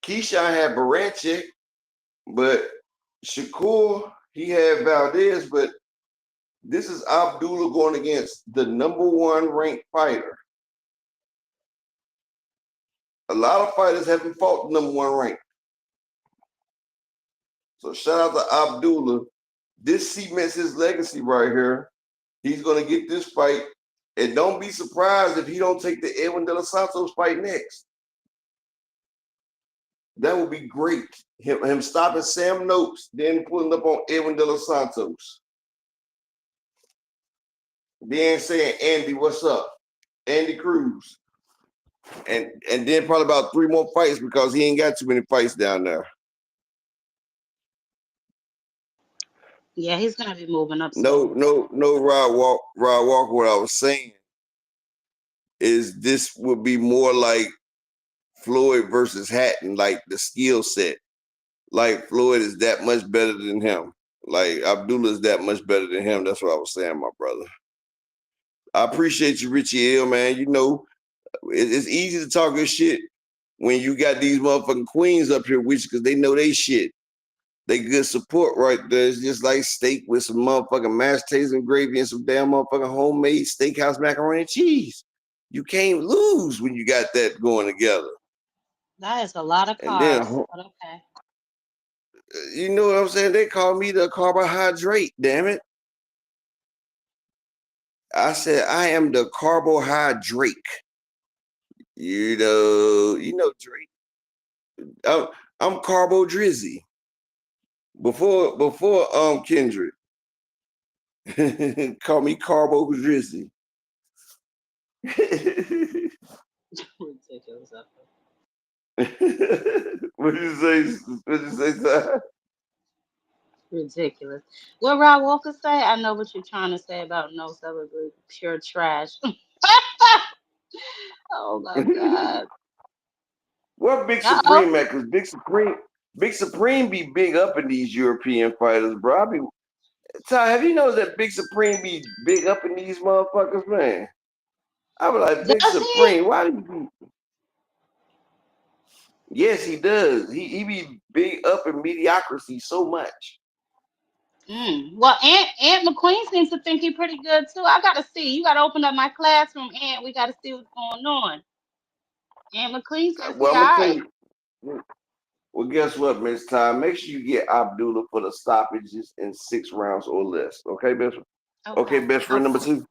B: Keyshawn had Baranchik, but Shakur, he had Valdez, but this is Abdullah going against the number 1 ranked fighter. A lot of fighters haven't fought the number 1 rank. So shout out to Abdullah. This cements his legacy right here. He's going to get this fight. And don't be surprised if he don't take the Edwin De Los Santos fight next. That would be great. Him stopping Sam Noakes, then pulling up on Edwin De Los Santos. Then saying, Andy, what's up? Andy Cruz. And then probably about 3 more fights because he ain't got too many fights down there.
C: Yeah, he's gonna be moving up
B: No,
C: soon.
B: Rod Walker. What I was saying is this would be more like Floyd versus Hatton, like the skill set. Like Floyd is that much better than him. Like Abdullah is that much better than him. That's what I was saying, my brother. I appreciate you, Richie L, man. You know, it's easy to talk good shit when you got these motherfucking queens up here with you because they know they shit. They good support right there. It's just like steak with some motherfucking mashed potatoes and gravy and some damn motherfucking homemade steakhouse macaroni and cheese. You can't lose when you got that going together.
C: That is a lot of
B: And then,
C: carbs, but okay.
B: you know what I'm saying? They call me the carbohydrate, damn it. I said, I am the carbohydrate. You know Drake. I'm Carbo Drizzy. Before Kendrick. Call me Carbo Drizzy.
C: Ridiculous.
B: What did you say? What did you say, sir?
C: Ridiculous. What Rod Walker say? I know what you're trying to say about no celebrate pure trash. Oh my God.
B: What Big
C: Uh oh.
B: Supreme at? Because Big Supreme be big up in these European fighters, bro. Ty, have you noticed that Big Supreme be big up in these motherfuckers, man? I was like, Big
C: Does he?
B: Supreme, why do you be? Yes, he does. He be big up in mediocrity so much.
C: Well, Aunt McQueen seems to think he's pretty good too. I gotta see. You gotta open up my classroom, Aunt. We gotta see what's going on. Aunt McQueen says he
B: Well, I'm gonna tell
C: alright.
B: you. Well, guess what, Miss Ty? Make sure you get Abdullah for the stoppages in 6 rounds or less. Okay, best. Okay,
C: Okay.
B: best friend number
C: Okay.
B: 2.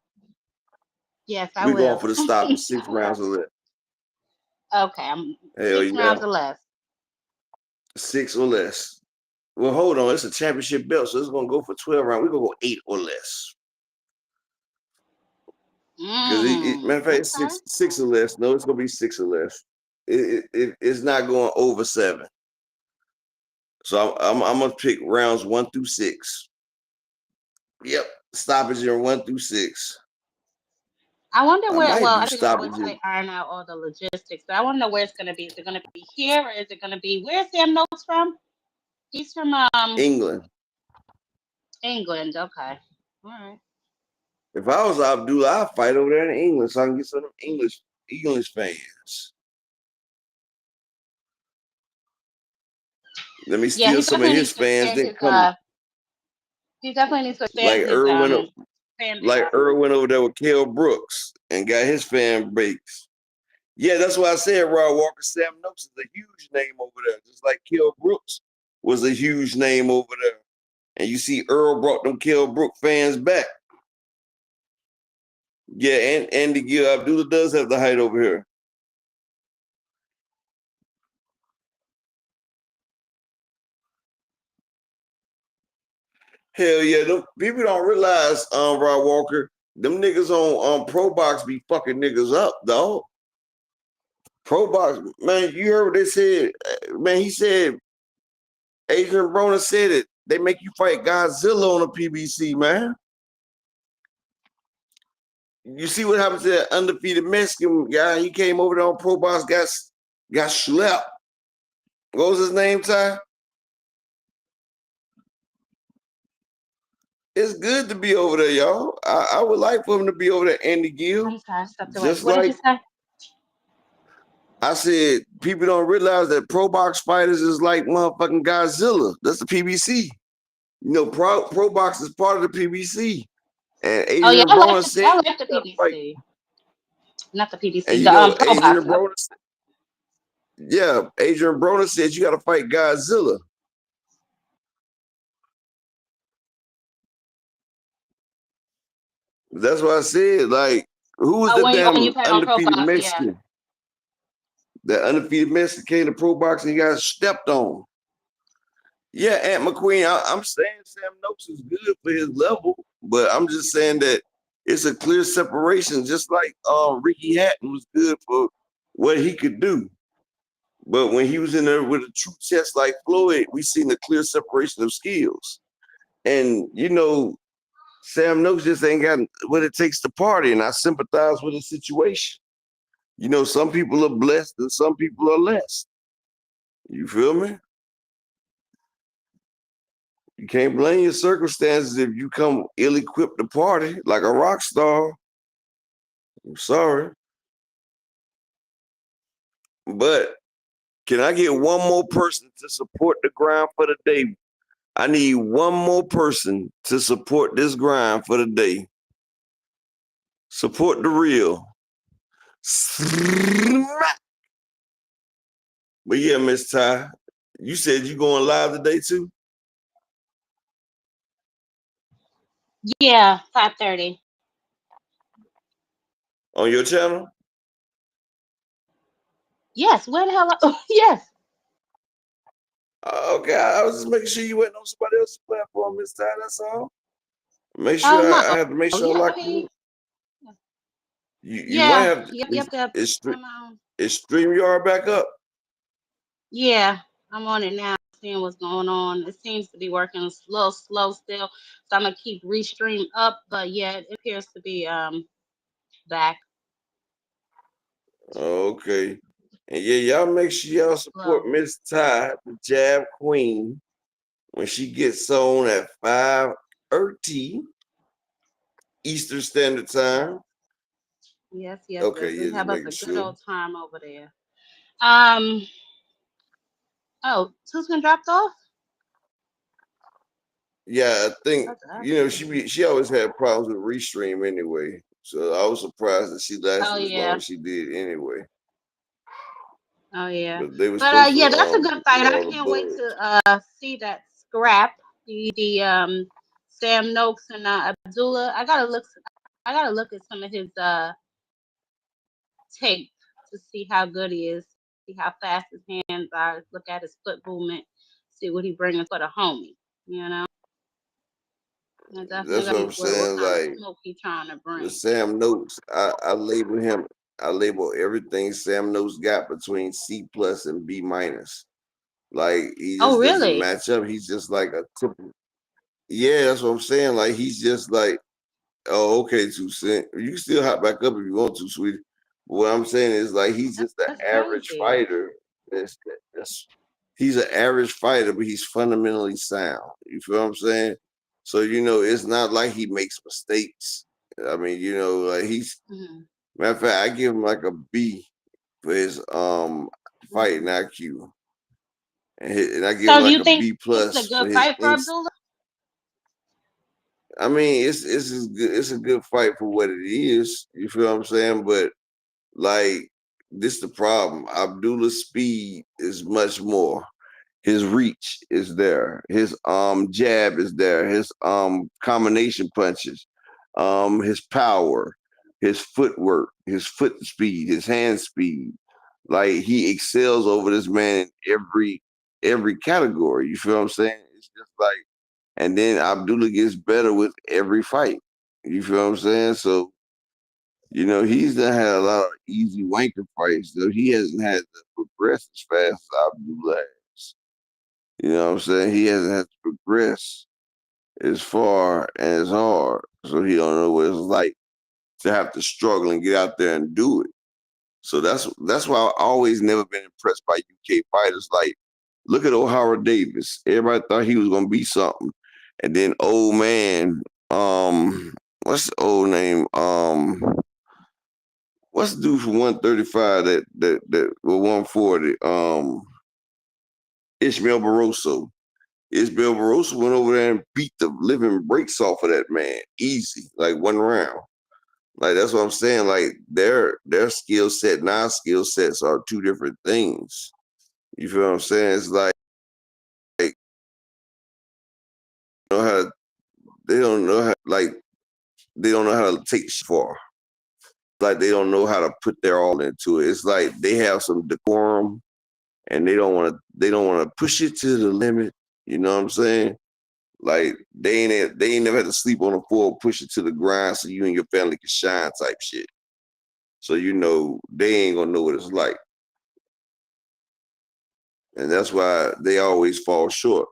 C: Yes, I
B: We going
C: will.
B: for the stop in 6 rounds or less.
C: Okay. I'm
B: Hell
C: 6 rounds
B: yeah,
C: or less.
B: 6 or less. Well, hold on. It's a championship belt, so it's gonna go for 12 rounds. We're gonna go 8 or less. Because matter of fact, it's
C: Okay.
B: six or less. No, it's gonna be 6 or less. It's not going over 7. So I'm gonna pick rounds 1 through 6. Yep, stoppage in 1 through 6.
C: I wonder
B: I
C: where.
B: might
C: Well,
B: do
C: I think wait
B: stoppage
C: till
B: in
C: they iron out all the logistics. But I want to know where it's gonna be. Is it gonna be here or is it gonna be? Where's Sam Noakes from? He's from
B: England.
C: England. Okay. All right.
B: If I was Abdullah, I'd fight over there in England so I can get some English fans. Let me
C: Yeah,
B: steal
C: he
B: some of
C: definitely
B: his
C: needs to
B: fans.
C: expand
B: Then
C: his
B: come
C: he definitely needs to expand
B: like
C: his
B: Earl went
C: fan base.
B: Went over there with Kell Brooks and got his fan base. Yeah, that's why I said Rod Walker. Sam Noakes is a huge name over there, just like Kell Brooks was a huge name over there. And you see Earl brought them Kell Brook fans back. Yeah, and Andy Gill Abdullah does have the height over here. Hell yeah, them people don't realize, Rod Walker, them niggas on Pro Box be fucking niggas up, dog. Pro Box, man, you heard what they said. Man, he said, Adrian Broner said it. They make you fight Godzilla on a PBC, man. You see what happened to that undefeated Mexican guy? He came over there on Pro Box, got schlepped. What was his name, Ty? It's good to be over there, y'all. I would like for him to be over there, Andy Gill.
C: I'm sorry, I stepped away.
B: Just
C: What did you
B: like
C: say?
B: I said, people don't realize that Pro Box fighters is like motherfucking Godzilla. That's the PBC. You know, Pro Box is part of the PBC. And
C: Oh yeah,
B: Adrian Broner said
C: I
B: you
C: like the
B: gotta fight.
C: PBC, not the
B: And
C: PBC,
B: you
C: the
B: know,
C: Pro Box. Okay.
B: Adrian Broner said you gotta fight Godzilla. That's what I said. Like, who was
C: Oh,
B: the
C: when
B: damn
C: you play on Pro
B: undefeated
C: Box, yeah.
B: Mexican? That undefeated Mexican came to Pro Box and he got stepped on. Yeah, Aunt McQueen, I'm saying Sam Noakes is good for his level, but I'm just saying that it's a clear separation, just like Ricky Hatton was good for what he could do. But when he was in there with a true chest like Floyd, we seen a clear separation of skills. And you know, Sam Noakes just ain't got what it takes to party, and I sympathize with the situation. You know, some people are blessed and some people are less. You feel me? You can't blame your circumstances if you come ill-equipped to party like a rock star. I'm sorry. But can I get one more person to support the grind for the day? I need one more person to support this grind for the day. Support the real. But yeah, Miss Ty, you said you going live today too
C: Yeah, 5:30.
B: on your channel?
C: Yes. Where the hell? Yes.
B: Okay, I was just making sure you went on somebody else's platform, Miss Ty. That's all. Make
C: Oh
B: sure
C: no.
B: I have to make sure I
C: Yeah.
B: lock you in. You might
C: Yeah.
B: have to.
C: Yep. Yep. Yep.
B: Is
C: I'm
B: StreamYard back up?
C: Yeah. I'm on it now. seeing what's going on. It seems to be working a little slow still, so I'm gonna keep restream up. But yeah, it appears to be back
B: Okay. And yeah, y'all make sure y'all support
C: slow.
B: Miss Ty, the Jab Queen, when she gets on at 5:30 Eastern Standard
C: Yes,
B: Time.
C: yes, yes,
B: Okay,
C: yes.
B: yeah,
C: We
B: just
C: have us
B: making
C: a good
B: sure.
C: old time over there. Um. Oh, Tucson dropped off.
B: Yeah, I think
C: That's crazy.
B: she always had problems with Restream anyway. So I was surprised that she
C: Oh
B: lasted as long
C: yeah.
B: as she did anyway.
C: Oh yeah.
B: But they were
C: But
B: supposed to
C: yeah, that's a good
B: get
C: fight. I
B: all the
C: can't wait
B: bugs.
C: to see that scrap. The Sam Noakes and Abdullah. I gotta look at some of his tape to see how good he is, see how fast his hands are, look at his foot movement, see what he bringing for the homie. You know, I definitely
B: That's
C: gotta
B: what
C: see
B: I'm
C: what
B: saying.
C: kind of
B: Like
C: smoke he trying to
B: with
C: bring.
B: Sam Noakes, I label him. I label everything Sam Noakes got between C plus and B minus. Like he
C: Oh
B: just doesn't
C: really?
B: match up. He's just like a typical. Yeah, that's what I'm saying. Like he's just like, oh, okay, 2 Cent. You can still hop back up if you want to, sweetie. But what I'm saying is like he's just an
C: That's
B: average
C: crazy.
B: fighter. That's he's an average fighter, but he's fundamentally sound. You feel what I'm saying? So it's not like he makes mistakes. I mean, like he's
C: Hmm.
B: matter of fact, I give him like a B for his fighting
C: Hmm.
B: IQ, and I give him
C: So do
B: like
C: you
B: a
C: think
B: B
C: this is a
B: plus for
C: good
B: his
C: fight for
B: instinct.
C: Abdullah?
B: I mean, it's good. It's a good fight for what it is. You feel what I'm saying? But like, this the problem. Abdullah's speed is much more. His reach is there. His jab is there. His combination punches, his power, his footwork, his foot speed, his hand speed. Like he excels over this man in every category. You feel what I'm saying? It's just like, and then Abdullah gets better with every fight. You feel what I'm saying? So he's done had a lot of easy wanker fights, though he hasn't had to progress as fast as Abdullah has. You know what I'm saying? He hasn't had to progress as far and as hard. So he don't know what it's like to have to struggle and get out there and do it. So that's why I always never been impressed by UK fighters. Like, look at O'Hara Davis. Everybody thought he was gonna be something. And then old man, what's the old name? What's the dude from 135 that well 140? Ishmael Barroso. Isabel Barroso went over there and beat the living breaks off of that man, easy, like 1 round. Like that's what I'm saying. Like their skill set and our skill sets are two different things. You feel what I'm saying? It's like know how they don't know how like they don't know how to take shit far. Like they don't know how to put their all into it. It's like they have some decorum and they don't want to push it to the limit. You know what I'm saying? Like they ain't never had to sleep on the floor, push it to the grind so you and your family can shine type shit. So they ain't gonna know what it's like. And that's why they always fall short.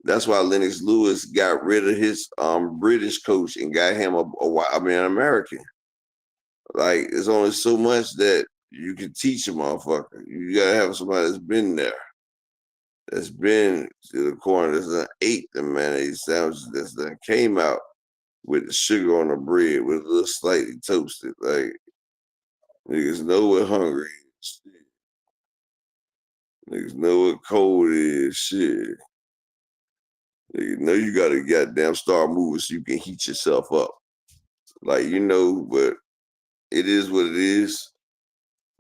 B: That's why Lennox Lewis got rid of his British coach and got him an American. Like there's only so much that you can teach a motherfucker. You gotta have somebody that's been there, that's been to the corner, that's done ate the mayonnaise sandwiches, that's done came out with the sugar on the bread with a little slightly toasted. Like niggas know what hungry is. Shit. Niggas know what cold is. Shit. Niggas know you gotta goddamn start moving so you can heat yourself up. Like but it is what it is.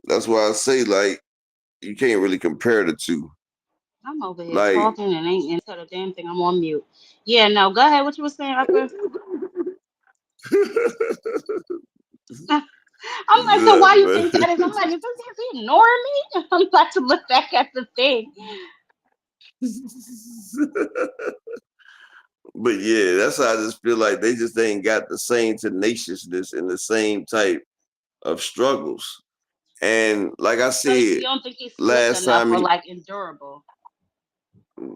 B: That's why I say like you can't really compare the two.
C: I'm over here
B: Like
C: talking and ain't tell the damn thing. I'm on mute. Yeah, no, go ahead. What you were saying, Upper? I'm like, so why you think that is? I'm like, is he ignoring me? I'm about to look back at the thing.
B: but yeah, that's how I just feel like they just ain't got the same tenaciousness and the same type of struggles. And like I
C: So you
B: said
C: don't think he's slick
B: last
C: enough
B: time,
C: or like endurable?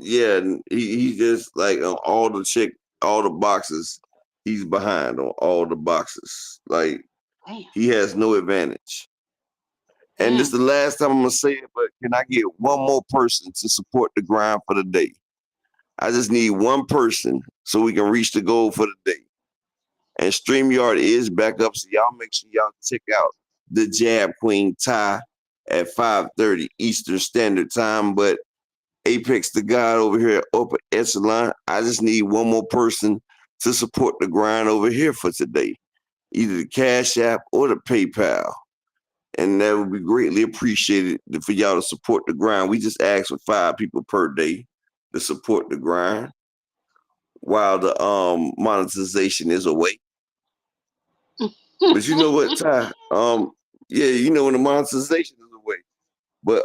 B: Yeah, and he just like on all the boxes, he's behind on all the boxes. Like
C: Damn,
B: he has no advantage. And this is
C: damn.
B: the last time I'm gonna say it, but can I get one more person to support the grind for the day? I just need one person so we can reach the goal for the day. And StreamYard is back up, so y'all make sure y'all check out the Jab Queen Ty at 5:30 Eastern Standard Time. But Apex the God over here at Upper Echelon, I just need one more person to support the grind over here for today. Either the Cash App or the PayPal. And that would be greatly appreciated for y'all to support the grind. We just ask for 5 people per day to support the grind while the monetization is away. But you know what, Ty? Yeah, you know when the monetization is away. But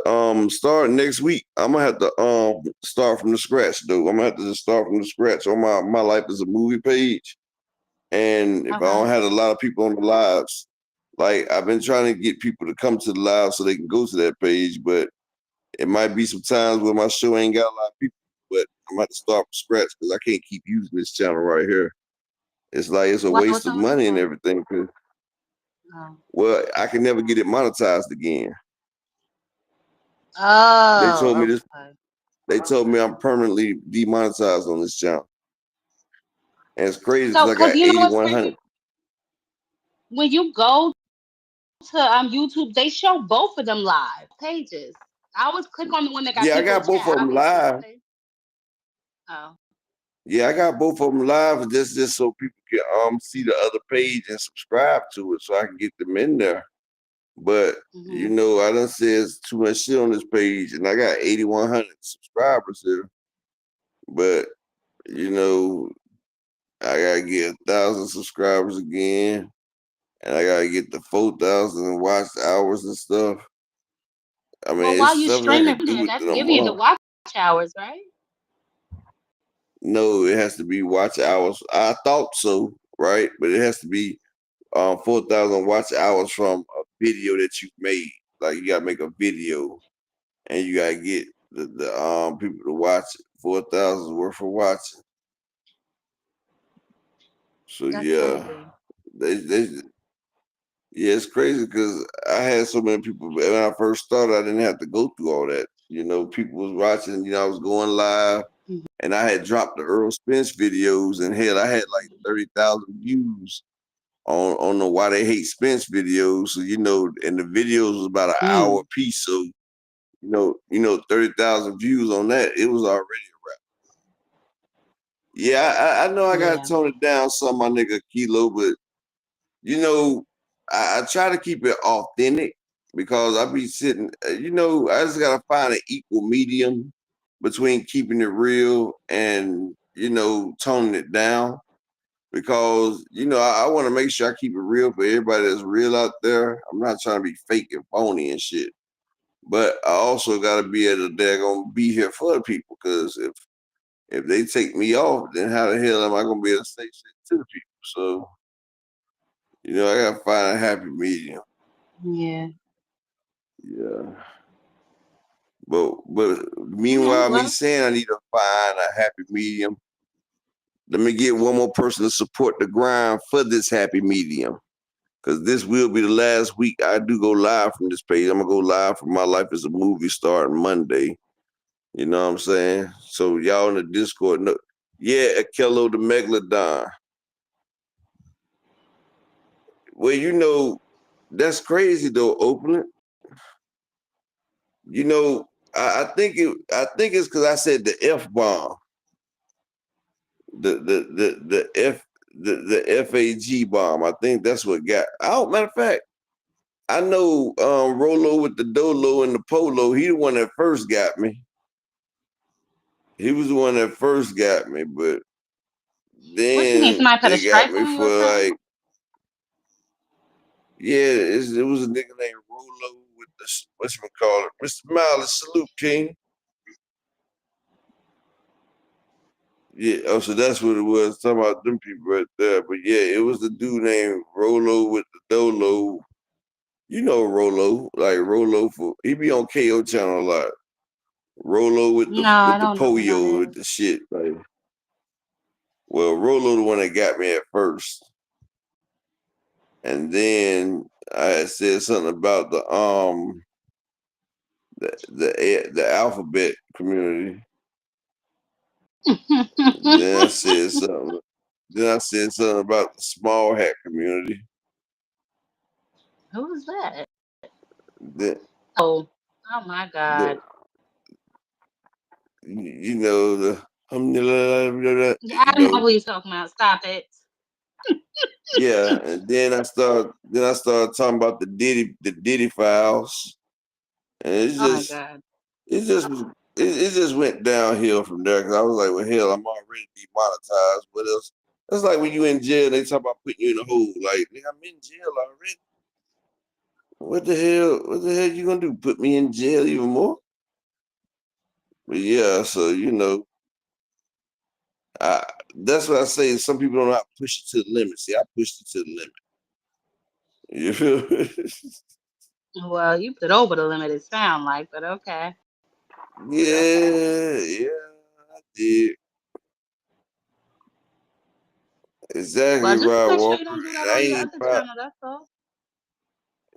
B: starting next week, I'm gonna have to start from the scratch though. I'm gonna have to just start from the scratch on my life as a movie page. And if I
C: Okay.
B: don't have a lot of people on the lives, like I've been trying to get people to come to the live so they can go to that page, but it might be some times where my show ain't got a lot of people. But I'm gonna have to start from scratch because I can't keep using this channel right here. It's like it's a
C: Why?
B: waste
C: What's
B: of
C: wrong with the
B: money and
C: channel?
B: everything. Cause
C: Oh.
B: well, I can never get it monetized again. They told me
C: Oh,
B: this.
C: okay.
B: They told me I'm permanently demonetized on this channel, and it's crazy because
C: So,
B: I
C: cause
B: got
C: you know what's
B: 8,100.
C: crazy? When you go to YouTube, they show both of them live pages. I always click on the one that got
B: Yeah, I
C: people
B: got both of
C: chat.
B: them
C: Okay, so
B: live.
C: okay. Oh.
B: Yeah, I got both of them live just so people can see the other page and subscribe to it, so I can get them in there. But you
C: Mhm.
B: know, I done says too much shit on this page, and I got 8,100 subscribers here. But you know, I gotta get 1,000 subscribers again, and I gotta get the 4,000 watch hours and stuff. I
C: Well,
B: mean, it's
C: while you
B: stuff that I
C: streaming
B: can
C: from
B: do
C: there, that's
B: within a
C: giving you the
B: month.
C: watch hours, right?
B: No, it has to be watch hours. I thought so, right? But it has to be 4,000 watch hours from a video that you made. Like you gotta make a video, and you gotta get the people to watch it. 4,000 worth of watching. So
C: That's
B: yeah,
C: crazy.
B: they yeah, it's crazy because I had so many people. When I first started, I didn't have to go through all that. You know, people was watching. You know, I was going live,
C: Mhm.
B: and I had dropped the Earl Spence videos, and hell, I had like 30,000 views on the Why They Hate Spence videos. So you know, and the videos was about an hour
C: Mm.
B: piece. So you know, 30,000 views on that. It was already. Yeah, I know I gotta
C: Yeah.
B: tone it down some, my nigga Kilo, but you know, I try to keep it authentic because I be sitting, you know, I just gotta find an equal medium between keeping it real and, you know, toning it down because, you know, I want to make sure I keep it real for everybody that's real out there. I'm not trying to be fake and phony and shit, but I also gotta be able to, they're gonna be here for the people because if they take me off, then how the hell am I gonna be able to say shit to the people? So, you know, I gotta find a happy medium.
C: Yeah.
B: Yeah. But
C: All right.
B: meanwhile, me
C: Well.
B: saying I need to find a happy medium. Let me get one more person to support the grind for this happy medium. Cause this will be the last week I do go live from this page. I'm gonna go live for my life as a movie starting Monday. You know what I'm saying? So y'all in the Discord know. Yeah, Akello the Megalodon. Well, you know, that's crazy though, Oakland. You know, I think it's because I said the F bomb, the F the FAG bomb. I think that's what got. Oh, matter of fact, I know Rolo with the Dolo and the Polo. He the one that first got me. He was the one that first got me, but
C: What you mean?
B: then
C: Somebody put a
B: they got
C: strike
B: me
C: on you
B: for
C: or something?
B: like, yeah, it was a nigga named Rolo with the what's call it, Mr. Miles Salute King. Yeah, oh, so that's what it was. Talking about them people right there. But yeah, it was the dude named Rolo with the Dolo. You know Rolo, like Rolo for he be on KO channel a lot. Rolo with
C: No, I
B: the
C: don't know who that
B: polio with
C: is.
B: the shit. Like, well, Rolo the one that got me at first, and then I had said something about the alphabet community. Then I said something. Then I said something about the small hat community.
C: Who is that?
B: The
C: Oh, oh my
B: the
C: God.
B: you know the
C: Yeah,
B: you
C: I know
B: know
C: what you're talking about. Stop it.
B: yeah. And then I started talking about the Diddy files, and
C: Oh my God.
B: it just was it just went downhill from there because I was like, well, hell, I'm already demonetized. What else? That's like when you in jail, they talk about putting you in a hole. Like, nigga, I'm in jail already. What the hell? What the hell you gonna do? Put me in jail even more? But yeah, so I that's what I say. Some people don't know how to push it to the limit. See, I pushed it to the limit. You feel me?
C: Well, you put over the limit, it sound like, but okay.
B: Yeah, yeah, I did. Exactly,
C: Well, just
B: Rod
C: make sure you
B: Walker.
C: don't do that
B: And I
C: on your
B: ain't
C: other
B: found,
C: channel. That's all.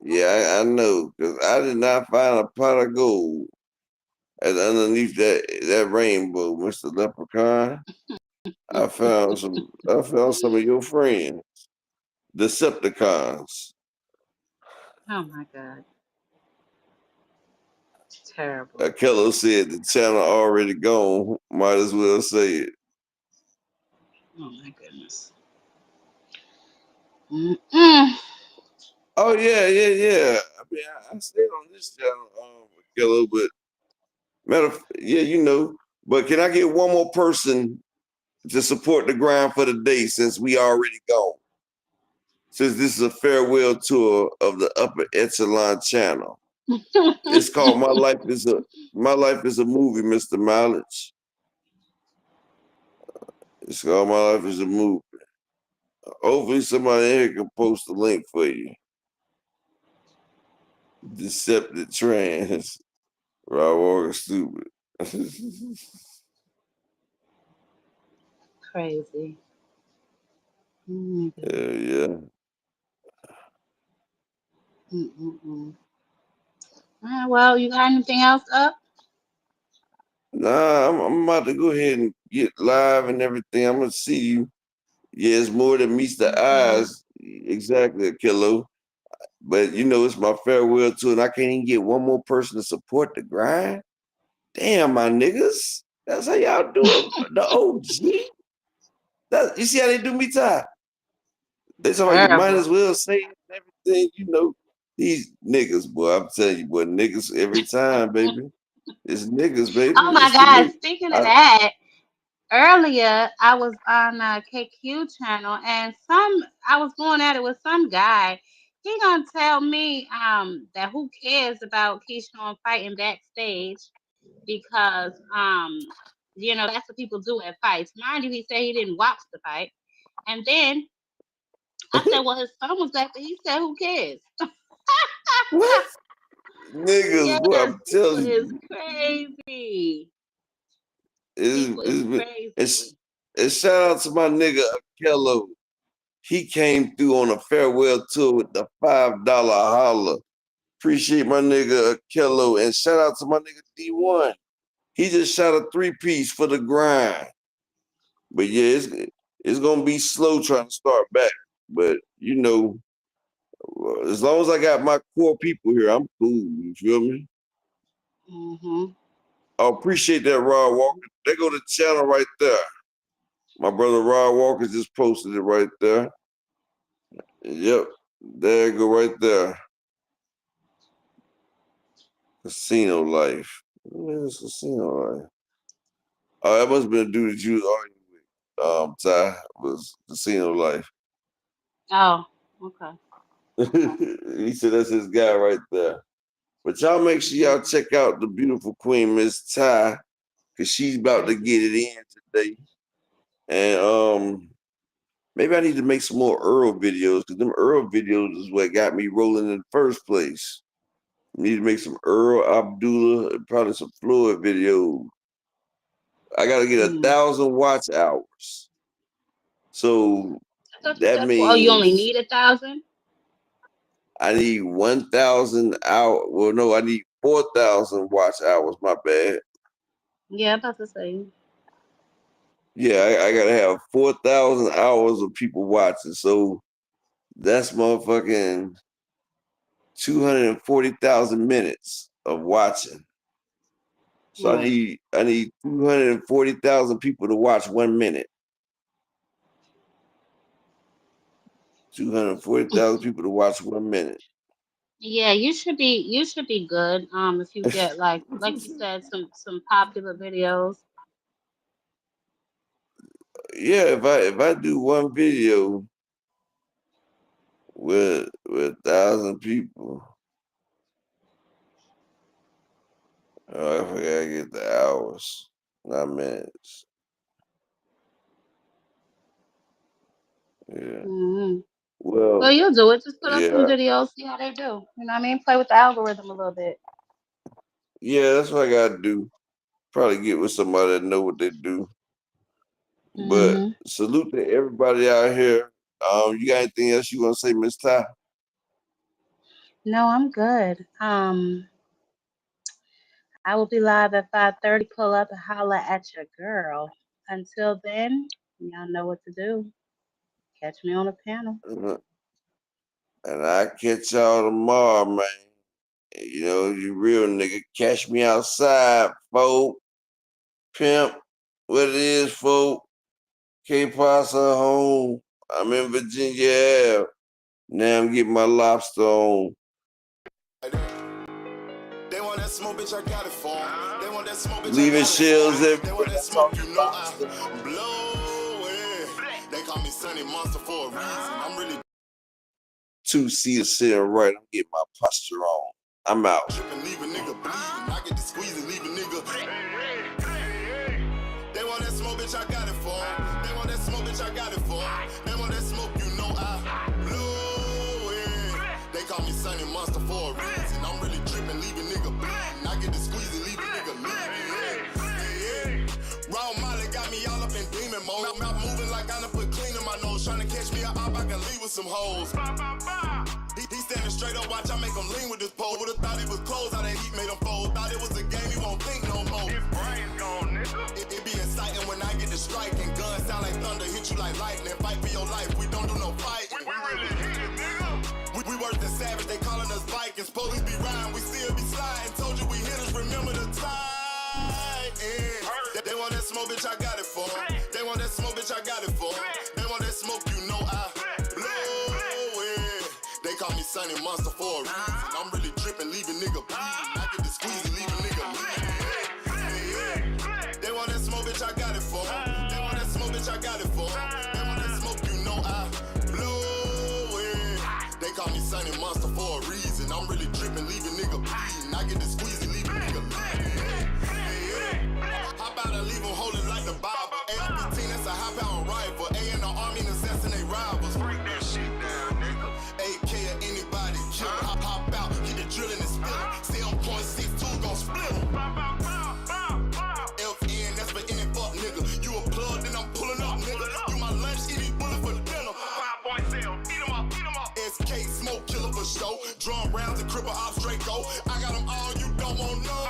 B: yeah, I know, because I did not find a pot of gold underneath that rainbow, Mr. Leprechaun. I found some of your friends, Decepticons.
C: Oh my God. Terrible.
B: Kello said the channel already gone. Might as well say it.
C: Oh my goodness. Mm-mm.
B: Oh yeah. I mean, I stayed on this channel, Kello, but yeah, But can I get one more person to support the grind for the day since we already gone? Since this is a farewell tour of the Upper Echelon channel. It's called My Life is a Movie, Mr. Mileage. It's called My Life is a Movie. Hopefully somebody here can post a link for you. Deceptive trans. Rob Walker stupid.
C: Crazy. Oh my
B: Hell
C: God.
B: yeah.
C: Mm-mm-mm. Well, you got anything else up?
B: Nah, I'm about to go ahead and get live and everything. I'm gonna see you. Yeah, it's more than meets the
C: Okay.
B: eyes. Exactly, Kilo. But it's my farewell tour, and I can't even get one more person to support the grind. Damn, my niggas. That's how y'all do it. The OG. You see how they do me, Ty? They talk about you might as
C: Terrible.
B: well say it and everything. These niggas, boy. I'm telling you, boy, niggas every time, baby. It's niggas, baby.
C: Oh my
B: It's the
C: God.
B: niggas.
C: Speaking of
B: I,
C: that, earlier I was on a KQ channel and I was going at it with some guy. He gonna tell me that who cares about Keyshawn fighting backstage because that's what people do at fights. Mind you, he said he didn't watch the fight. And then I said, well, his son was back there. He said, who cares?
B: what? Niggas, boy,
C: Yes,
B: I'm
C: people
B: telling
C: is
B: you.
C: crazy. People is
B: It's, it's,
C: crazy.
B: it's shout out to my nigga Akello. He came through on a farewell tour with the $5 holla. Appreciate my nigga Akello. And shout out to my nigga D1. He just shot a 3-piece for the grind. But yeah, it's gonna be slow trying to start back. But as long as I got my core people here, I'm cool. You feel me?
C: Hmm.
B: I appreciate that, Rod Walker. There go the channel right there. My brother Rod Walker just posted it right there. Yep, there you go right there. Casino life. Where's casino life? Oh, that must have been a dude that you was arguing with. Ty was casino life.
C: Oh, okay.
B: He said that's his guy right there. But y'all make sure y'all
C: Mhm.
B: check out the beautiful queen, Miss Ty, because she's about to get it in today. And maybe I need to make some more Earl videos, because them Earl videos is what got me rolling in the first place. Need to make some Earl Abdullah and probably some Floyd videos. I gotta get 1,000 watch hours. So
C: I thought you
B: that
C: said oh, you only
B: means
C: need 1,000.
B: I need 1,000 hours. Well, no, I need 4,000 watch hours. My bad.
C: Yeah, I'm about to say.
B: Yeah, I gotta have 4,000 hours of people watching. So that's motherfucking 240,000 minutes of watching. So I need 240,000 people to watch 1 minute. 240,000 people to watch 1 minute.
C: Yeah, you should be good. If you get like you said, some popular videos.
B: Yeah, if I do one video with 1,000 people, I forgot to get the hours, not minutes. Yeah.
C: Mm-hmm. Well,
B: Well,
C: you'll do it. Just put up some
B: yeah,
C: videos, see how they do. You know what I mean? Play with the algorithm a little bit.
B: yeah, that's what I gotta do. Probably get with somebody that know what they do. But
C: Mm-hmm.
B: salute to everybody out here. You got anything else you want to say, Miss Ty?
C: No, I'm good. I will be live at 5:30. Pull up and holla at your girl. Until then, y'all know what to do. Catch me on the panel.
B: And I catch y'all tomorrow, man. You know, you real nigga. Catch me outside, folk. Pimp. What it is, folk. K-Pasa home. I'm in Virginia. Now I'm getting my lobster on.
A: They want that smoke, bitch, I got it for 'em. They want that smoke, bitch,
B: Leaving
A: I got
B: shells
A: it for 'em. They
B: everywhere.
A: want that smoke, you know I blow it. They call me Sunny Monster for a reason. I'm really
B: 2-seater sitting right. I'm getting my posture on. I'm out.
A: tripping, leave a nigga bleeding. I get the squeeze and leave a nigga. They want that smoke, bitch, I got it for 'em. They want that smoke, bitch, I got it for 'em. They want that smoke, you know I blow it. They call me Sunny Monster for a reason. I'm really tripping, leave a nigga bleeding. I get the squeeze and leave a nigga bleeding. Raw Molly got me all up in demon mode. I'm out moving like I done put clean in my nose. Trying to catch me up, I can leave with some hoes. He standing straight up, watch I make him lean with this pole. Would've thought he was closed, how that heat made him fold. Thought it was a game, he won't think no more. His brain's gone, nigga. It be exciting when I get the strike and guns sound like thunder, hit you like lightning. Fight for your life, we don't do no fighting. We really hit it, nigga. We worse than savage, they calling us Vikings. Police be riding, we still be sliding. Told you we hitters, remember the time. They want that smoke, bitch, I got it for 'em. They want that smoke, bitch, I got it for 'em. They want that smoke, you know I blow it. They call me Sunny Monster for a reason. I'm really tripping, leave a nigga bleeding. I get the squeeze and leave a nigga bleeding. They want that smoke, bitch, I got it for 'em. They want that smoke, bitch, I got it for 'em. They want that smoke, you know I blow it. They call me Sunny Monster for a reason. I'm really tripping, leave a nigga bleeding. I get the squeeze and leave a nigga bleeding. How about I leave them holding like the Bible? AR-15, that's a high-power rifle. A in the army and assassinate rivals. Break that shit down, nigga. AK or anybody kill him. Hop out, get the drilling and spilling. 7.62 gon' split him. FN, that's for any fuck nigga. You a plug, then I'm pulling up, nigga. You my lunch, eat these bullets for dinner. 5.7, eat 'em up. SK, smoke killer for show. Drum rounds and cripple ops, Draco. I got 'em all, you don't want no.